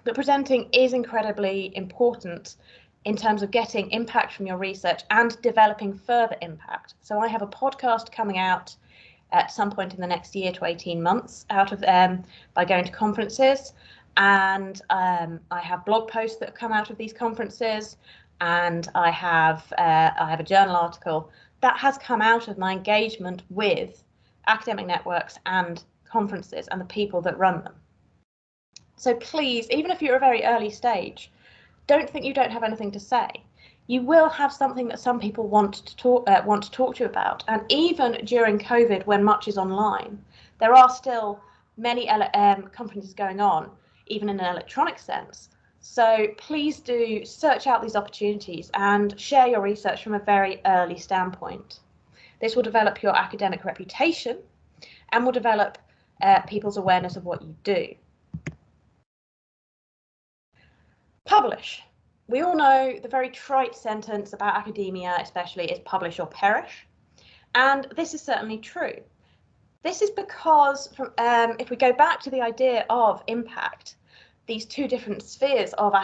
but presenting is incredibly important in terms of getting impact from your research and developing further impact. So I have a podcast coming out at some point in the next year to 18 months out of by going to conferences, and I have blog posts that have come out of these conferences, and I have a journal article that has come out of my engagement with academic networks and conferences and the people that run them. So please, even if you're a very early stage, don't think you don't have anything to say. You will have something that some people want to talk to you about. And even during COVID, when much is online, there are still many conferences going on, even in an electronic sense. So please do search out these opportunities and share your research from a very early standpoint. This will develop your academic reputation and will develop people's awareness of what you do. Publish. We all know the very trite sentence about academia, especially, is publish or perish. And this is certainly true. This is because if we go back to the idea of impact, these two different spheres of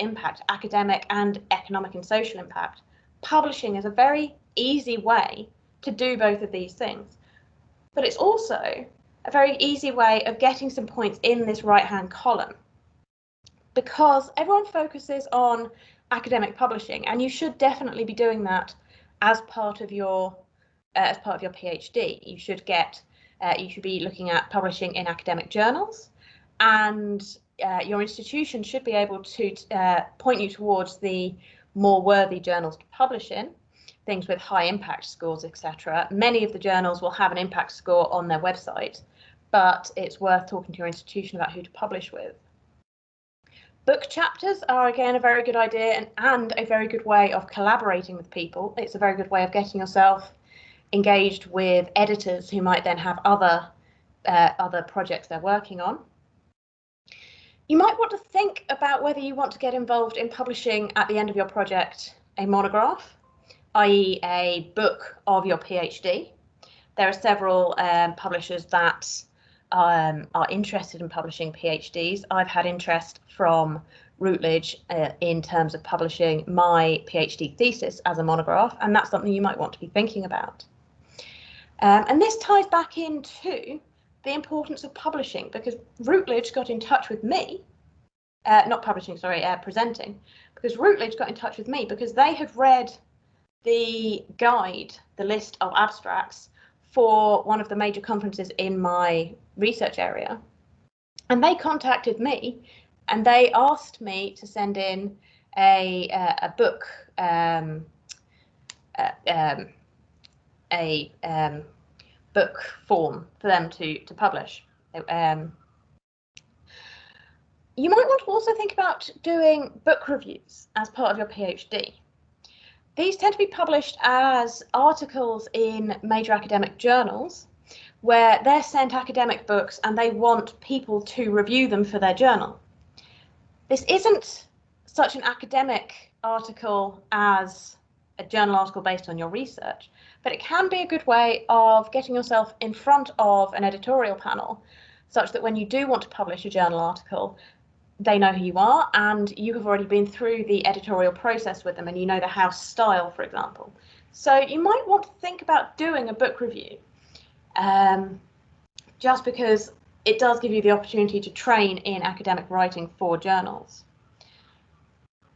impact, academic and economic and social impact, publishing is a very easy way to do both of these things. But it's also a very easy way of getting some points in this right-hand column, because everyone focuses on academic publishing, and you should definitely be doing that as part of your PhD. You should be looking at publishing in academic journals, and your institution should be able to point you towards the more worthy journals to publish in. things with high impact scores, etc. Many of the journals will have an impact score on their website, but it's worth talking to your institution about who to publish with. Book chapters are again a very good idea and a very good way of collaborating with people. It's a very good way of getting yourself engaged with editors who might then have other projects they're working on. You might want to think about whether you want to get involved in publishing at the end of your project a monograph, i.e. a book of your PhD. There are several publishers that are interested in publishing PhDs. I've had interest from Routledge in terms of publishing my PhD thesis as a monograph, and that's something you might want to be thinking about. And this ties back into the importance of publishing, because Routledge got in touch with me, presenting, because Routledge got in touch with me because they had read the guide, the list of abstracts for one of the major conferences in my research area, and they contacted me and they asked me to send in a book, book form for them to publish. You might want to also think about doing book reviews as part of your PhD. These tend to be published as articles in major academic journals, where they're sent academic books and they want people to review them for their journal. This isn't such an academic article as a journal article based on your research, but it can be a good way of getting yourself in front of an editorial panel, such that when you do want to publish a journal article, they know who you are and you have already been through the editorial process with them and you know the house style, for example. So you might want to think about doing a book review, just because it does give you the opportunity to train in academic writing for journals.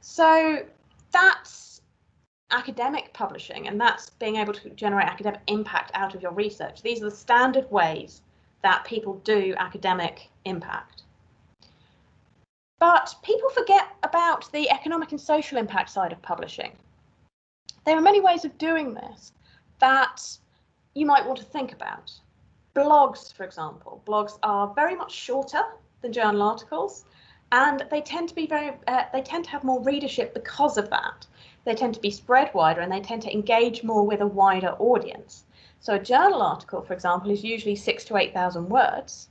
So that's academic publishing, and that's being able to generate academic impact out of your research. These are the standard ways that people do academic impact. But people forget about the economic and social impact side of publishing. There are many ways of doing this that you might want to think about. Blogs, for example. Blogs are very much shorter than journal articles, and they tend to be they tend to have more readership because of that. They tend to be spread wider and they tend to engage more with a wider audience. So a journal article, for example, is usually 6,000 to 8,000 words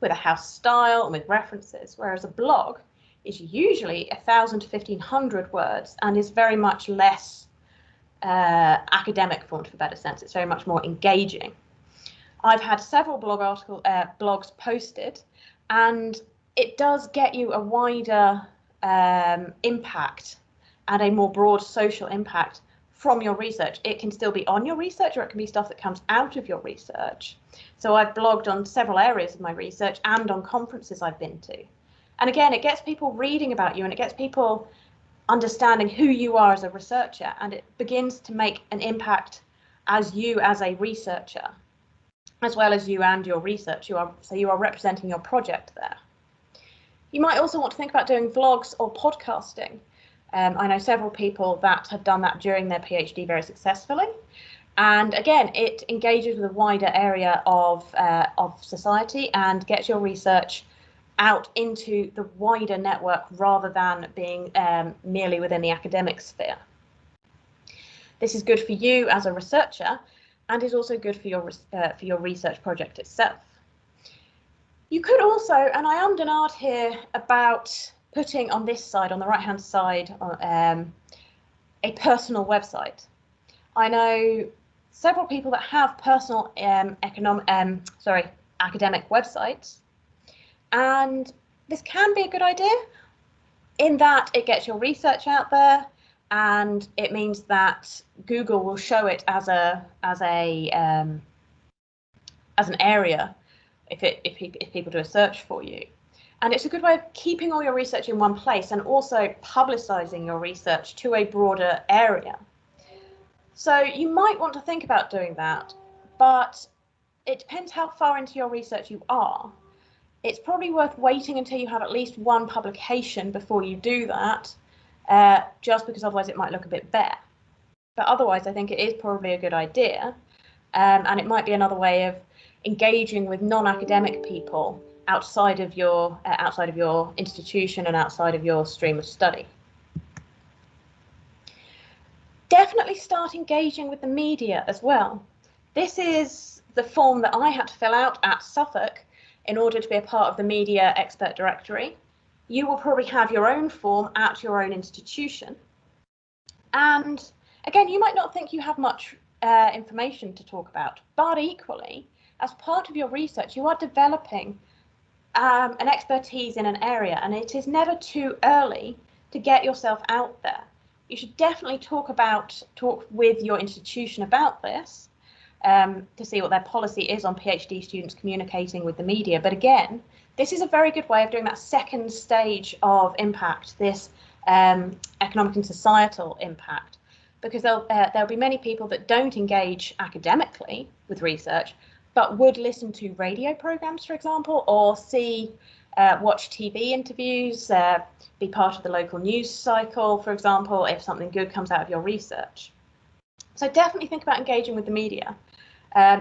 with a house style and with references, whereas a blog is usually 1,000 to 1,500 words and is very much less academic, for want of a better sense. It's very much more engaging. I've had several blogs posted, and it does get you a wider impact and a more broad social impact from your research. It can still be on your research, or it can be stuff that comes out of your research. So I've blogged on several areas of my research and on conferences I've been to. And again, it gets people reading about you and it gets people understanding who you are as a researcher, and it begins to make an impact as you as a researcher, as well as you and your research. So you are representing your project there. You might also want to think about doing vlogs or podcasting. I know several people that have done that during their PhD very successfully. And again, it engages with a wider area of society and gets your research out into the wider network rather than being merely within the academic sphere. This is good for you as a researcher and is also good for your research project itself. You could also, and I ummed and ahed here about putting on this side, on the right-hand side, a personal website. I know several people that have personal academic websites, and this can be a good idea in that it gets your research out there, and it means that Google will show it as an area if people do a search for you. And it's a good way of keeping all your research in one place and also publicizing your research to a broader area. So you might want to think about doing that, but it depends how far into your research you are. It's probably worth waiting until you have at least one publication before you do that, just because otherwise it might look a bit bare. But otherwise, I think it is probably a good idea. And it might be another way of engaging with non-academic people outside of your institution and outside of your stream of study. Definitely start engaging with the media as well. This is the form that I had to fill out at Suffolk in order to be a part of the media expert directory. You will probably have your own form at your own institution. And again, you might not think you have much information to talk about, but equally, as part of your research, you are developing an expertise in an area, and it is never too early to get yourself out there. You should definitely talk with your institution about this to see what their policy is on PhD students communicating with the media. But again, this is a very good way of doing that second stage of impact, this economic and societal impact, because there'll be many people that don't engage academically with research, but would listen to radio programs, for example, or watch TV interviews, be part of the local news cycle, for example, if something good comes out of your research. So definitely think about engaging with the media.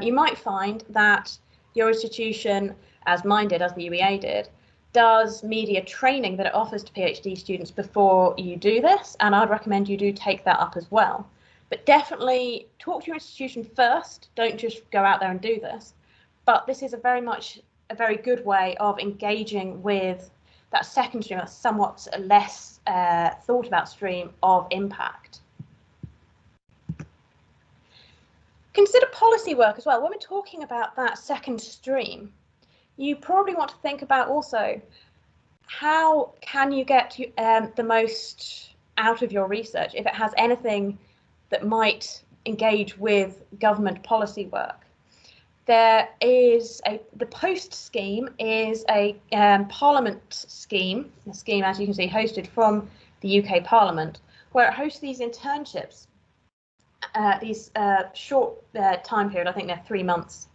You might find that your institution, as mine did, as the UEA did, does media training that it offers to PhD students before you do this, and I'd recommend you do take that up as well. But definitely talk to your institution first, don't just go out there and do this. But this is a very good way of engaging with that second stream, that somewhat less thought about stream of impact. Consider policy work as well. When we're talking about that second stream, you probably want to think about also how can you get the most out of your research if it has anything that might engage with government policy work. There is the POST scheme is a Parliament scheme, a scheme, as you can see, hosted from the UK Parliament, where it hosts these internships, these short time period, I think they're 3 months,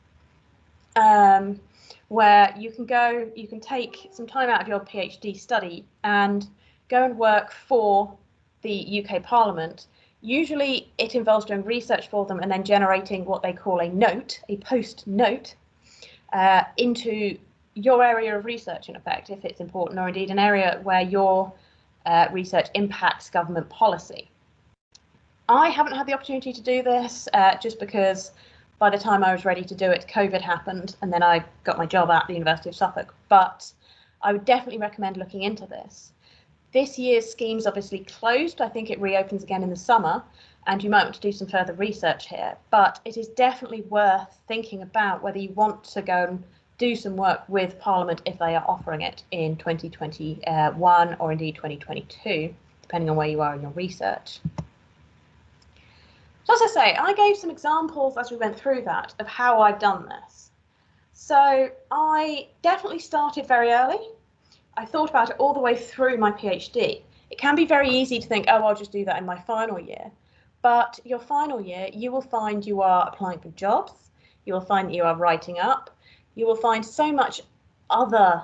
where you can take some time out of your PhD study and go and work for the UK Parliament. Usually it involves doing research for them and then generating what they call a note, a post note, into your area of research, in effect, if it's important, or indeed an area where your research impacts government policy. I haven't had the opportunity to do this just because by the time I was ready to do it, COVID happened, and then I got my job at the University of Suffolk. But I would definitely recommend looking into this. This year's scheme's obviously closed. I think it reopens again in the summer, and you might want to do some further research here. But it is definitely worth thinking about whether you want to go and do some work with Parliament if they are offering it in 2021 or indeed 2022, depending on where you are in your research. So as I say, I gave some examples as we went through that of how I've done this. So I definitely started very early. I thought about it all the way through my PhD. It can be very easy to think, oh, I'll just do that in my final year. But your final year, you will find you are applying for jobs. You will find that you are writing up. You will find so much other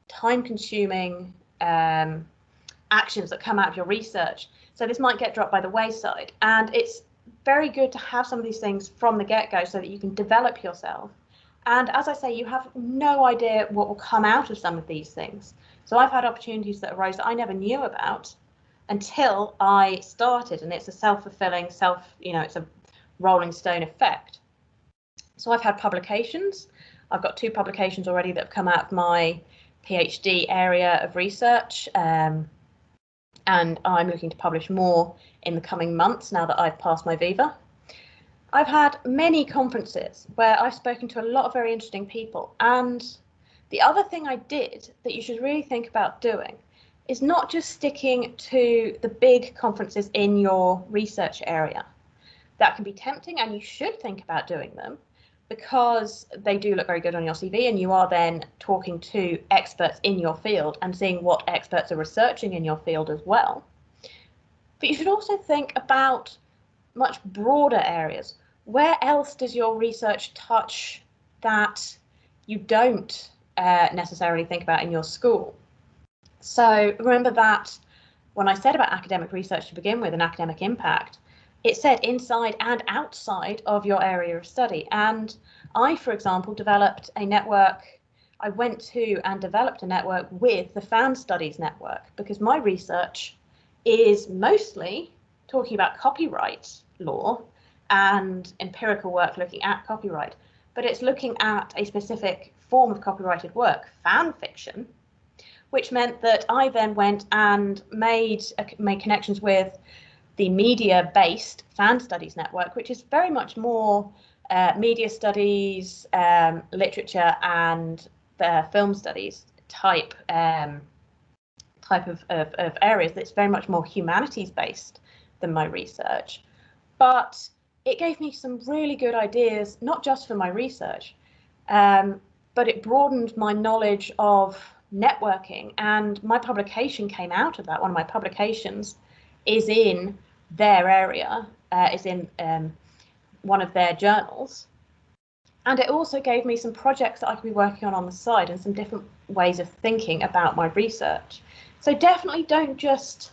time-consuming actions that come out of your research. So this might get dropped by the wayside. And it's very good to have some of these things from the get-go so that you can develop yourself. And as I say, you have no idea what will come out of some of these things. So I've had opportunities that arose that I never knew about until I started, and it's a self-fulfilling, it's a rolling stone effect. So I've had publications. I've got 2 publications already that have come out of my PhD area of research, and I'm looking to publish more in the coming months now that I've passed my Viva. I've had many conferences where I've spoken to a lot of very interesting people, and the other thing I did that you should really think about doing is not just sticking to the big conferences in your research area. That can be tempting, and you should think about doing them because they do look very good on your CV, and you are then talking to experts in your field and seeing what experts are researching in your field as well. But you should also think about much broader areas. Where else does your research touch that you don't necessarily think about in your school? So remember that when I said about academic research to begin with and academic impact, it said inside and outside of your area of study. And I, for example, developed a network. I went to and developed a network with the Fan Studies Network, because my research is mostly talking about copyright law and empirical work looking at copyright, but it's looking at a specific form of copyrighted work, fan fiction, which meant that I then went and made connections with the media-based Fan Studies Network, which is very much more media studies, literature, and film studies type of areas. That's very much more humanities-based than my research. But it gave me some really good ideas, not just for my research, but it broadened my knowledge of networking, and my publication came out of that. One of my publications is in their area, is in one of their journals. And it also gave me some projects that I could be working on the side and some different ways of thinking about my research. So definitely don't just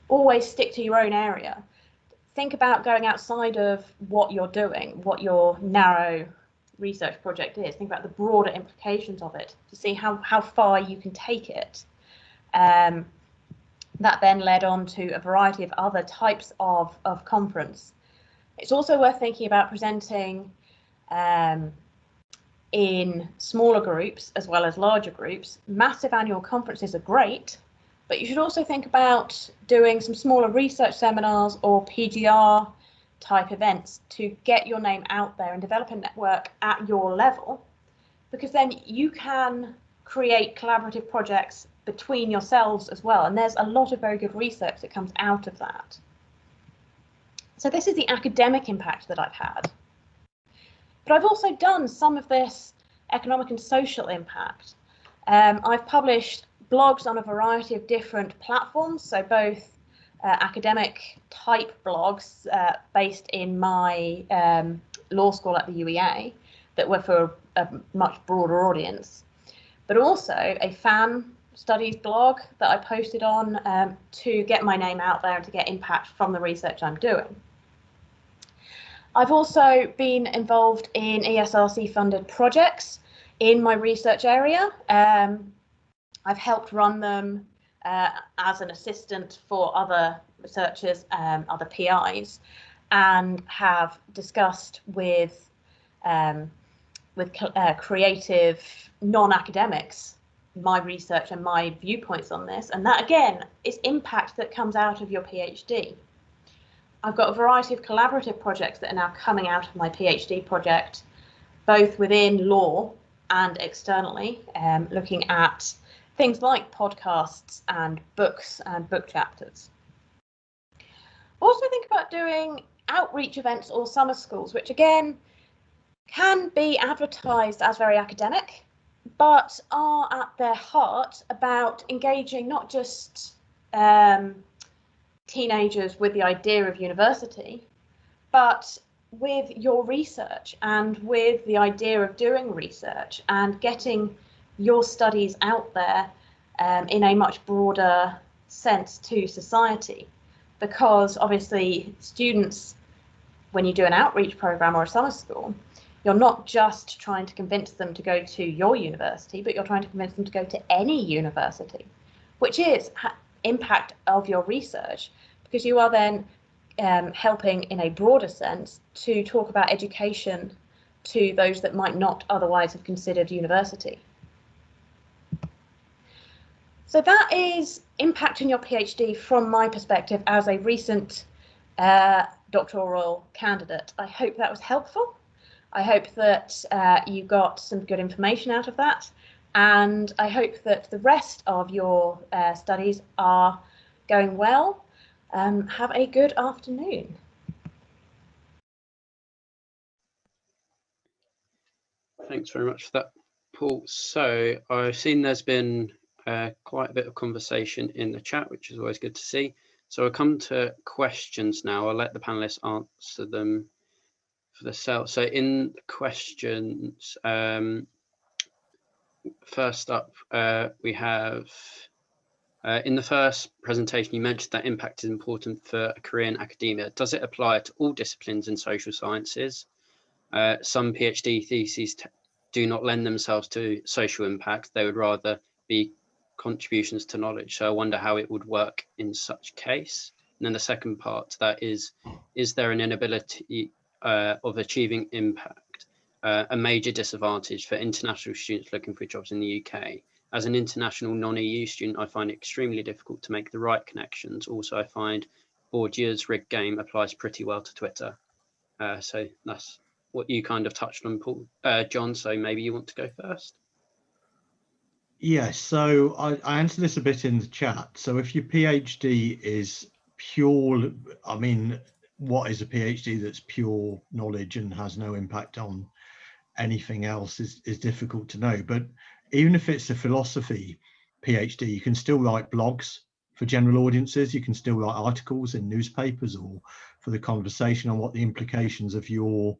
always stick to your own area. Think about going outside of what you're doing, what your narrow research project is. Think about the broader implications of it to see how far you can take it. That then led on to a variety of other types of conference. It's also worth thinking about presenting in smaller groups as well as larger groups. Massive annual conferences are great, but you should also think about doing some smaller research seminars or PGR type events to get your name out there and develop a network at your level, because then you can create collaborative projects between yourselves as well. And there's a lot of very good research that comes out of that. So this is the academic impact that I've had. But I've also done some of this economic and social impact. I've published blogs on a variety of different platforms, so both academic type blogs based in my law school at the UEA that were for a much broader audience, but also a fan studies blog that I posted on to get my name out there and to get impact from the research I'm doing. I've also been involved in ESRC funded projects in my research area. I've helped run them as an assistant for other researchers, other PIs, and have discussed with creative non-academics my research and my viewpoints on this. And that, again, is impact that comes out of your PhD. I've got a variety of collaborative projects that are now coming out of my PhD project, both within law and externally, looking at things like podcasts and books and book chapters. Also think about doing outreach events or summer schools, which again can be advertised as very academic, but are at their heart about engaging not just teenagers with the idea of university, but with your research and with the idea of doing research and getting your studies out there in a much broader sense to society. Because obviously students, when you do an outreach program or a summer school, you're not just trying to convince them to go to your university, but you're trying to convince them to go to any university, which is impact of your research, because you are then helping in a broader sense to talk about education to those that might not otherwise have considered university. So that is impact in your PhD from my perspective as a recent doctoral candidate. I hope that was helpful. I hope that you got some good information out of that, and I hope that the rest of your studies are going well. Have a good afternoon. Thanks very much for that, Paul. So I've seen there's been quite a bit of conversation in the chat, which is always good to see. So I'll come to questions now. I'll let the panelists answer them for themselves. So in the questions, first up, we have In the first presentation, you mentioned that impact is important for a career in academia. Does it apply to all disciplines in social sciences? Some PhD theses do not lend themselves to social impact. They would rather be contributions to knowledge. So I wonder how it would work in such case. And then the second part to that is there an inability of achieving impact a major disadvantage for international students looking for jobs in the UK? As an international non-EU student, I find it extremely difficult to make the right connections. Also, I find Bourdieu's rigged game applies pretty well to Twitter. So that's what you kind of touched on, Paul, John. So maybe you want to go first. Yes, so I answered this a bit in the chat. So if your PhD is pure, I mean, what is a PhD that's pure knowledge and has no impact on anything else is difficult to know. But even if it's a philosophy PhD, you can still write blogs for general audiences. You can still write articles in newspapers or for the conversation on what the implications of your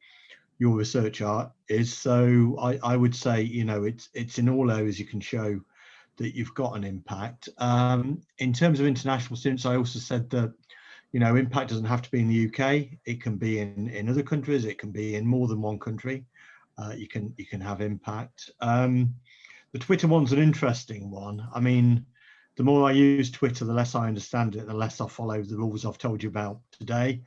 research is. So I would say, you know, it's in all areas you can show that you've got an impact. In terms of international students, I also said that, you know, impact doesn't have to be in the UK. It can be in other countries. It can be in more than one country. You can have impact. The Twitter one's an interesting one. I mean, the more I use Twitter, the less I understand it, the less I follow the rules I've told you about today.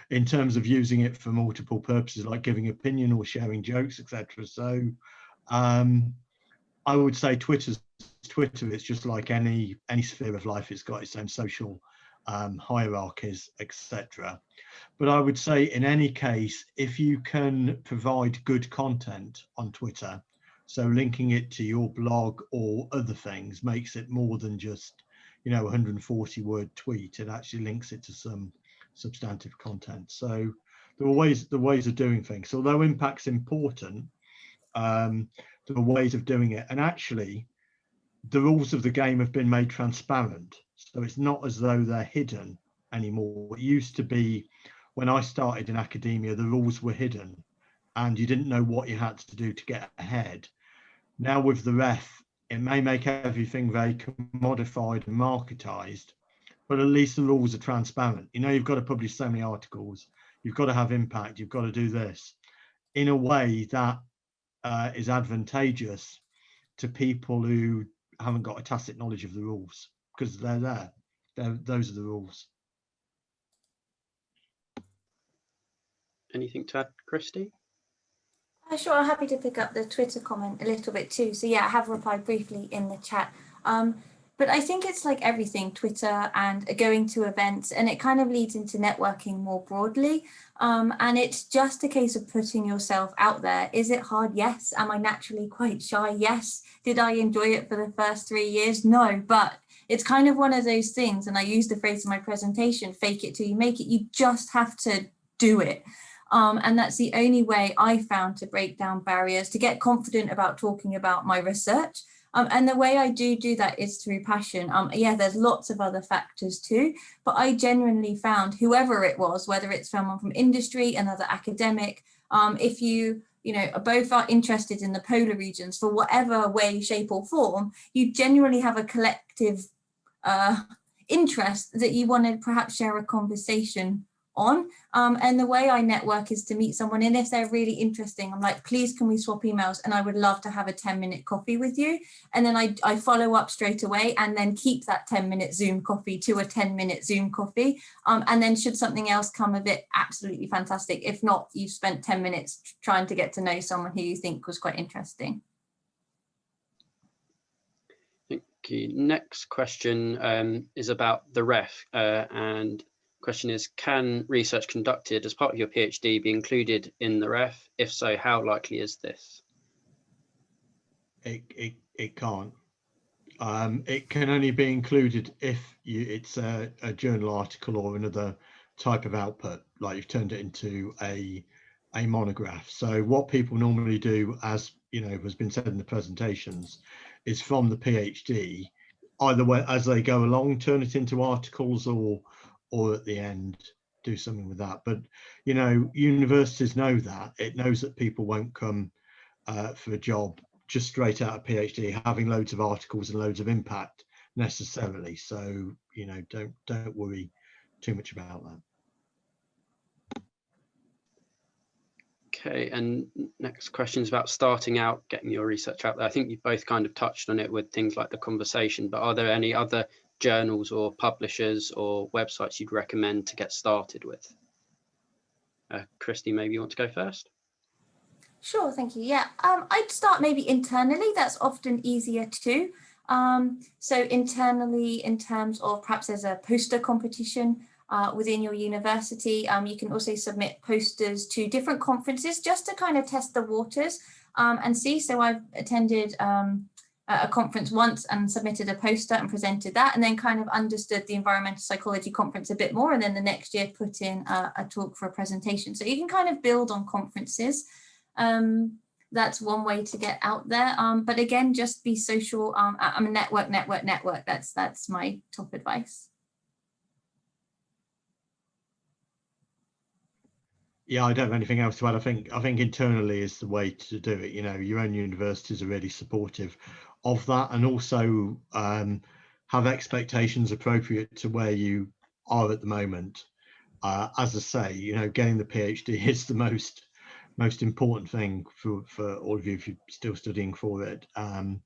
In terms of using it for multiple purposes, like giving opinion or sharing jokes, etc. So I would say Twitter. It's just like any sphere of life. It's got its own social hierarchies, etc. But I would say in any case, if you can provide good content on Twitter, so linking it to your blog or other things makes it more than just, you know, 140-word tweet. It actually links it to some substantive content. So there are ways of doing things. So although impact's important, there are ways of doing it. And actually, the rules of the game have been made transparent. So it's not as though they're hidden anymore. It used to be, when I started in academia, the rules were hidden and you didn't know what you had to do to get ahead. Now with the ref, it may make everything very commodified and marketized, but at least the rules are transparent. You know, you've got to publish so many articles, you've got to have impact, you've got to do this in a way that is advantageous to people who haven't got a tacit knowledge of the rules, because they're there. Those are the rules. Anything to add, Christy? Sure, I'm happy to pick up the Twitter comment a little bit too. So yeah, I have replied briefly in the chat. But I think it's like everything, Twitter and going to events, and it kind of leads into networking more broadly. And it's just a case of putting yourself out there. Is it hard? Yes. Am I naturally quite shy? Yes. Did I enjoy it for the first 3 years? No, but it's kind of one of those things. And I use the phrase in my presentation, fake it till you make it. You just have to do it. And that's the only way I found to break down barriers, to get confident about talking about my research. And the way I do that is through passion. Yeah, there's lots of other factors too, but I genuinely found whoever it was, whether it's someone from industry, another academic, if you know, both are interested in the polar regions for whatever way, shape or form, you genuinely have a collective interest that you want to perhaps share a conversation on. And the way I network is to meet someone, and if they're really interesting, I'm like, please can we swap emails, and I would love to have a 10-minute coffee with you. And then I follow up straight away and then keep that 10-minute Zoom coffee to a 10-minute Zoom coffee. And then should something else come of it, absolutely fantastic. If not, you've spent 10 minutes trying to get to know someone who you think was quite interesting. Thank you. Next question is about the ref, and question is, can research conducted as part of your PhD be included in the ref? If so, how likely is this? It can't. It can only be included if it's a journal article or another type of output, like you've turned it into a monograph. So what people normally do, as you know, has been said in the presentations, is from the PhD, either way as they go along, turn it into articles, or at the end do something with that. But you know, universities know that. It knows that people won't come for a job just straight out of PhD having loads of articles and loads of impact. necessarily. So, you know, don't worry too much about that. Okay, and next question is about starting out, getting your research out there. I think you both kind of touched on it with things like the conversation, but are there any other journals or publishers or websites you'd recommend to get started with? Christy, maybe you want to go first? Sure, thank you. Yeah, I'd start maybe internally. That's often easier too. So internally, in terms of perhaps there's a poster competition within your university. You can also submit posters to different conferences just to kind of test the waters and see. So I've attended a conference once and submitted a poster and presented that, and then kind of understood the environmental psychology conference a bit more, and then the next year put in a talk for a presentation. So you can kind of build on conferences. That's one way to get out there. But again, just be social. I'm a network. That's my top advice. Yeah, I don't have anything else to add. I think internally is the way to do it. You know, your own universities are really supportive of that, and also have expectations appropriate to where you are at the moment. As I say, you know, getting the PhD is the most important thing for all of you if you're still studying for it. And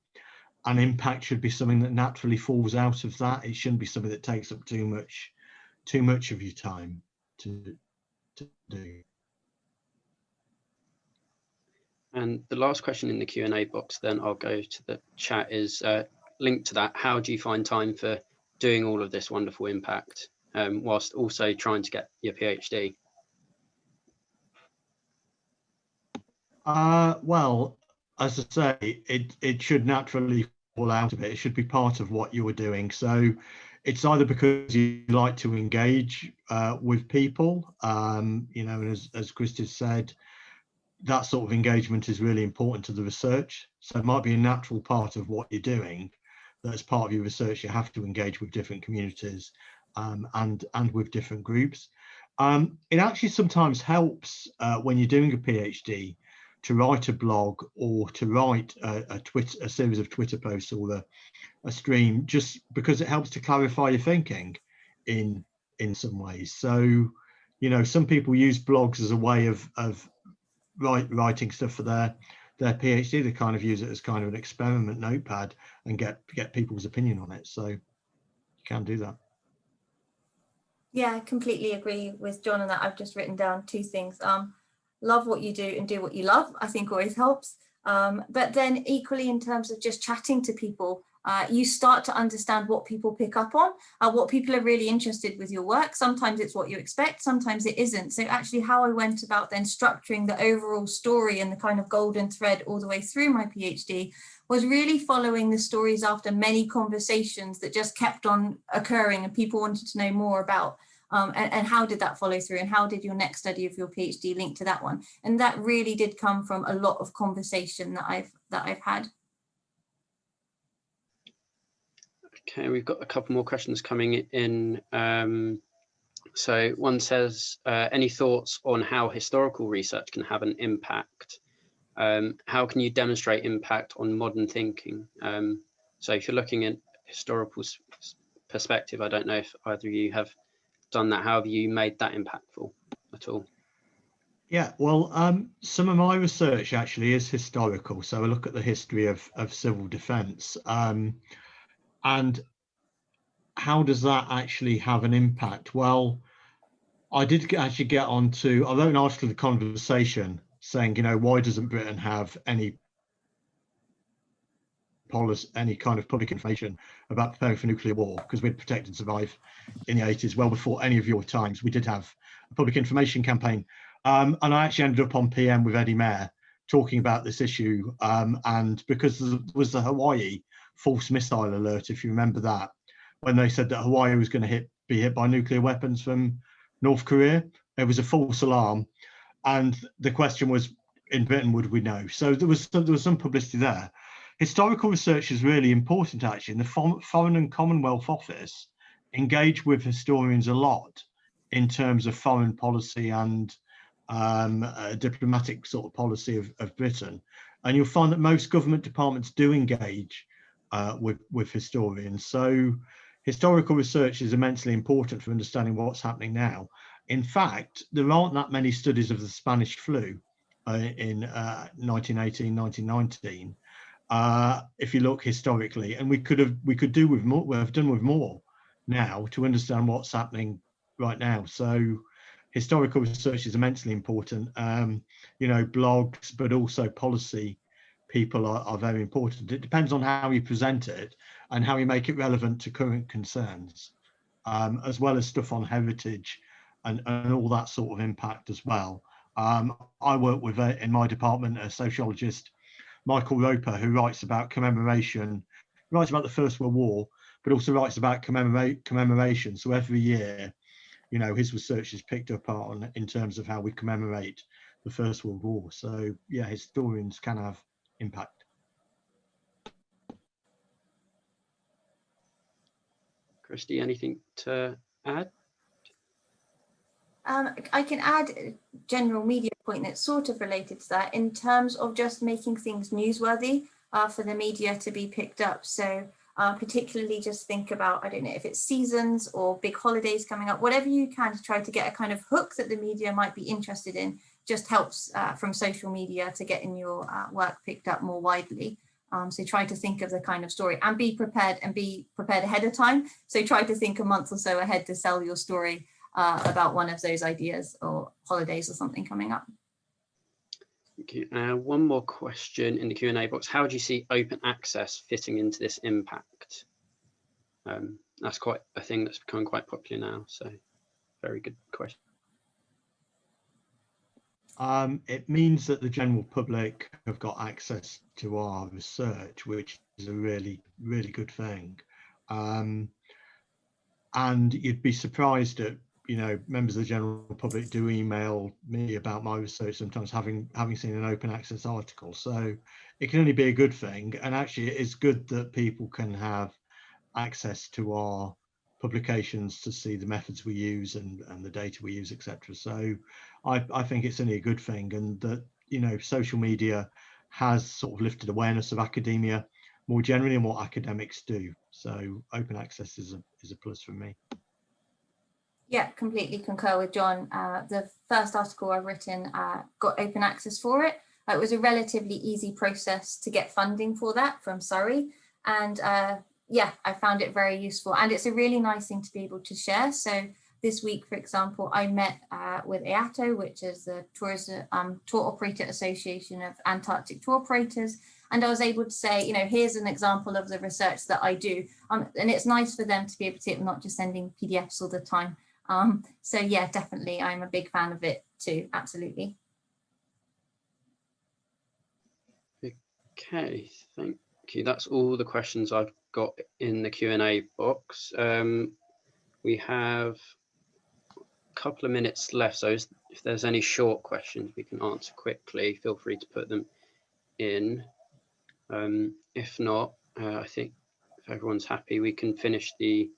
impact should be something that naturally falls out of that. It shouldn't be something that takes up too much of your time to do. And the last question in the Q&A box, then I'll go to the chat, is linked to that. How do you find time for doing all of this wonderful impact whilst also trying to get your PhD? Well, as I say, it should naturally fall out of it. It should be part of what you were doing. So it's either because you like to engage with people, you know, and as Christy said, that sort of engagement is really important to the research. So it might be a natural part of what you're doing, that as part of your research you have to engage with different communities and with different groups. It actually sometimes helps when you're doing a PhD to write a blog or to write a series of Twitter posts or a stream, just because it helps to clarify your thinking in some ways. So, you know, some people use blogs as a way of writing stuff for their PhD. They kind of use it as kind of an experiment notepad and get people's opinion on it. So you can do that. Yeah, I completely agree with John on that. I've just written down two things. Love what you do and do what you love, I think always helps. But then equally in terms of just chatting to people, you start to understand what people pick up on, what people are really interested with your work. Sometimes it's what you expect, sometimes it isn't. So actually how I went about then structuring the overall story and the kind of golden thread all the way through my PhD was really following the stories after many conversations that just kept on occurring and people wanted to know more about. And how did that follow through, and how did your next study of your PhD link to that one? And that really did come from a lot of conversation that I've had. Okay, we've got a couple more questions coming in. So one says, any thoughts on how historical research can have an impact? How can you demonstrate impact on modern thinking? So if you're looking at historical perspective, I don't know if either of you have done that. How have you made that impactful at all? Yeah, well, some of my research actually is historical. So I look at the history of civil defence. And how does that actually have an impact? Well, I did actually get onto, I wrote an article in The Conversation saying, you know, why doesn't Britain have any policy, any kind of public information about preparing for nuclear war? Because we'd protect and survive in the 80s, well before any of your times. We did have a public information campaign. And I actually ended up on PM with Eddie Mair talking about this issue. And because there was the Hawaii false missile alert, if you remember that, when they said that Hawaii was going to be hit by nuclear weapons from North Korea, it was a false alarm. And the question was, in Britain, would we know? So there was some publicity there. Historical research is really important, actually. And the Foreign and Commonwealth Office engage with historians a lot in terms of foreign policy and diplomatic sort of policy of Britain. And you'll find that most government departments do engage with historians. So historical research is immensely important for understanding what's happening now. In fact, there aren't that many studies of the Spanish flu in 1918, 1919. If you look historically, and we could do with more. We've done with more now to understand what's happening right now. So historical research is immensely important. You know, blogs, but also policy people are very important. It depends on how you present it and how you make it relevant to current concerns, as well as stuff on heritage and all that sort of impact as well. I work with, in my department, a sociologist, Michael Roper, who writes about commemoration, writes about the First World War, but also writes about commemoration. So every year, you know, his research is picked up on in terms of how we commemorate the First World War. So yeah, historians can have impact. Christy, anything to add? I can add a general media point that's sort of related to that in terms of just making things newsworthy for the media to be picked up. So particularly just think about, I don't know if it's seasons or big holidays coming up, whatever you can to try to get a kind of hook that the media might be interested in just helps from social media to getting your work picked up more widely. So try to think of the kind of story and be prepared ahead of time. So try to think a month or so ahead to sell your story about one of those ideas or holidays or something coming up. Thank you. One more question in the Q&A box. How do you see open access fitting into this impact? That's quite a thing that's become quite popular now. So very good question. It means that the general public have got access to our research, which is a really, really good thing. And you'd be surprised at, you know, members of the general public do email me about my research sometimes, having seen an open access article. So it can only be a good thing. And actually it is good that people can have access to our publications to see the methods we use and the data we use, etc. So I think it's only a good thing, and that, you know, social media has sort of lifted awareness of academia more generally and what academics do. So open access is a plus for me. Yeah, completely concur with John. The first article I've written got open access for it. It was a relatively easy process to get funding for that from Surrey. And yeah, I found it very useful. And it's a really nice thing to be able to share. So this week, for example, I met with EATO, which is the Tour Operator Association of Antarctic Tour Operators. And I was able to say, you know, here's an example of the research that I do. And it's nice for them to be able to see it, not just sending PDFs all the time. So yeah, definitely, I'm a big fan of it too, absolutely. Okay, thank you. That's all the questions I've got in the Q&A box. We have a couple of minutes left, so if there's any short questions we can answer quickly, feel free to put them in. If not, I think if everyone's happy, we can finish the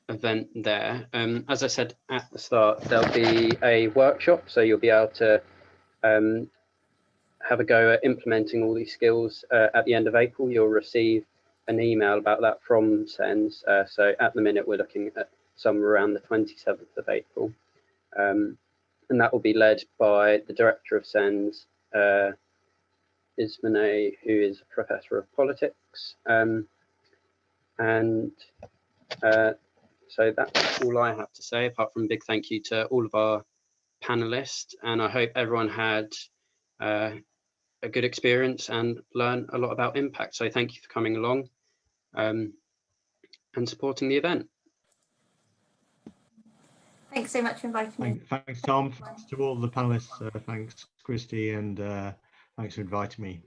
event there. As I said at the start, there'll be a workshop, so you'll be able to have a go at implementing all these skills at the end of April. You'll receive an email about that from SeNSS. So at the minute, we're looking at somewhere around the 27th of April. And that will be led by the director of SeNSS, Ismene, who is a professor of politics. So that's all I have to say, apart from a big thank you to all of our panelists. And I hope everyone had a good experience and learn a lot about impact. So thank you for coming along and supporting the event. Thanks so much for inviting me. Thanks, Tom. Thanks to all the panelists. Thanks, Christy, and thanks for inviting me.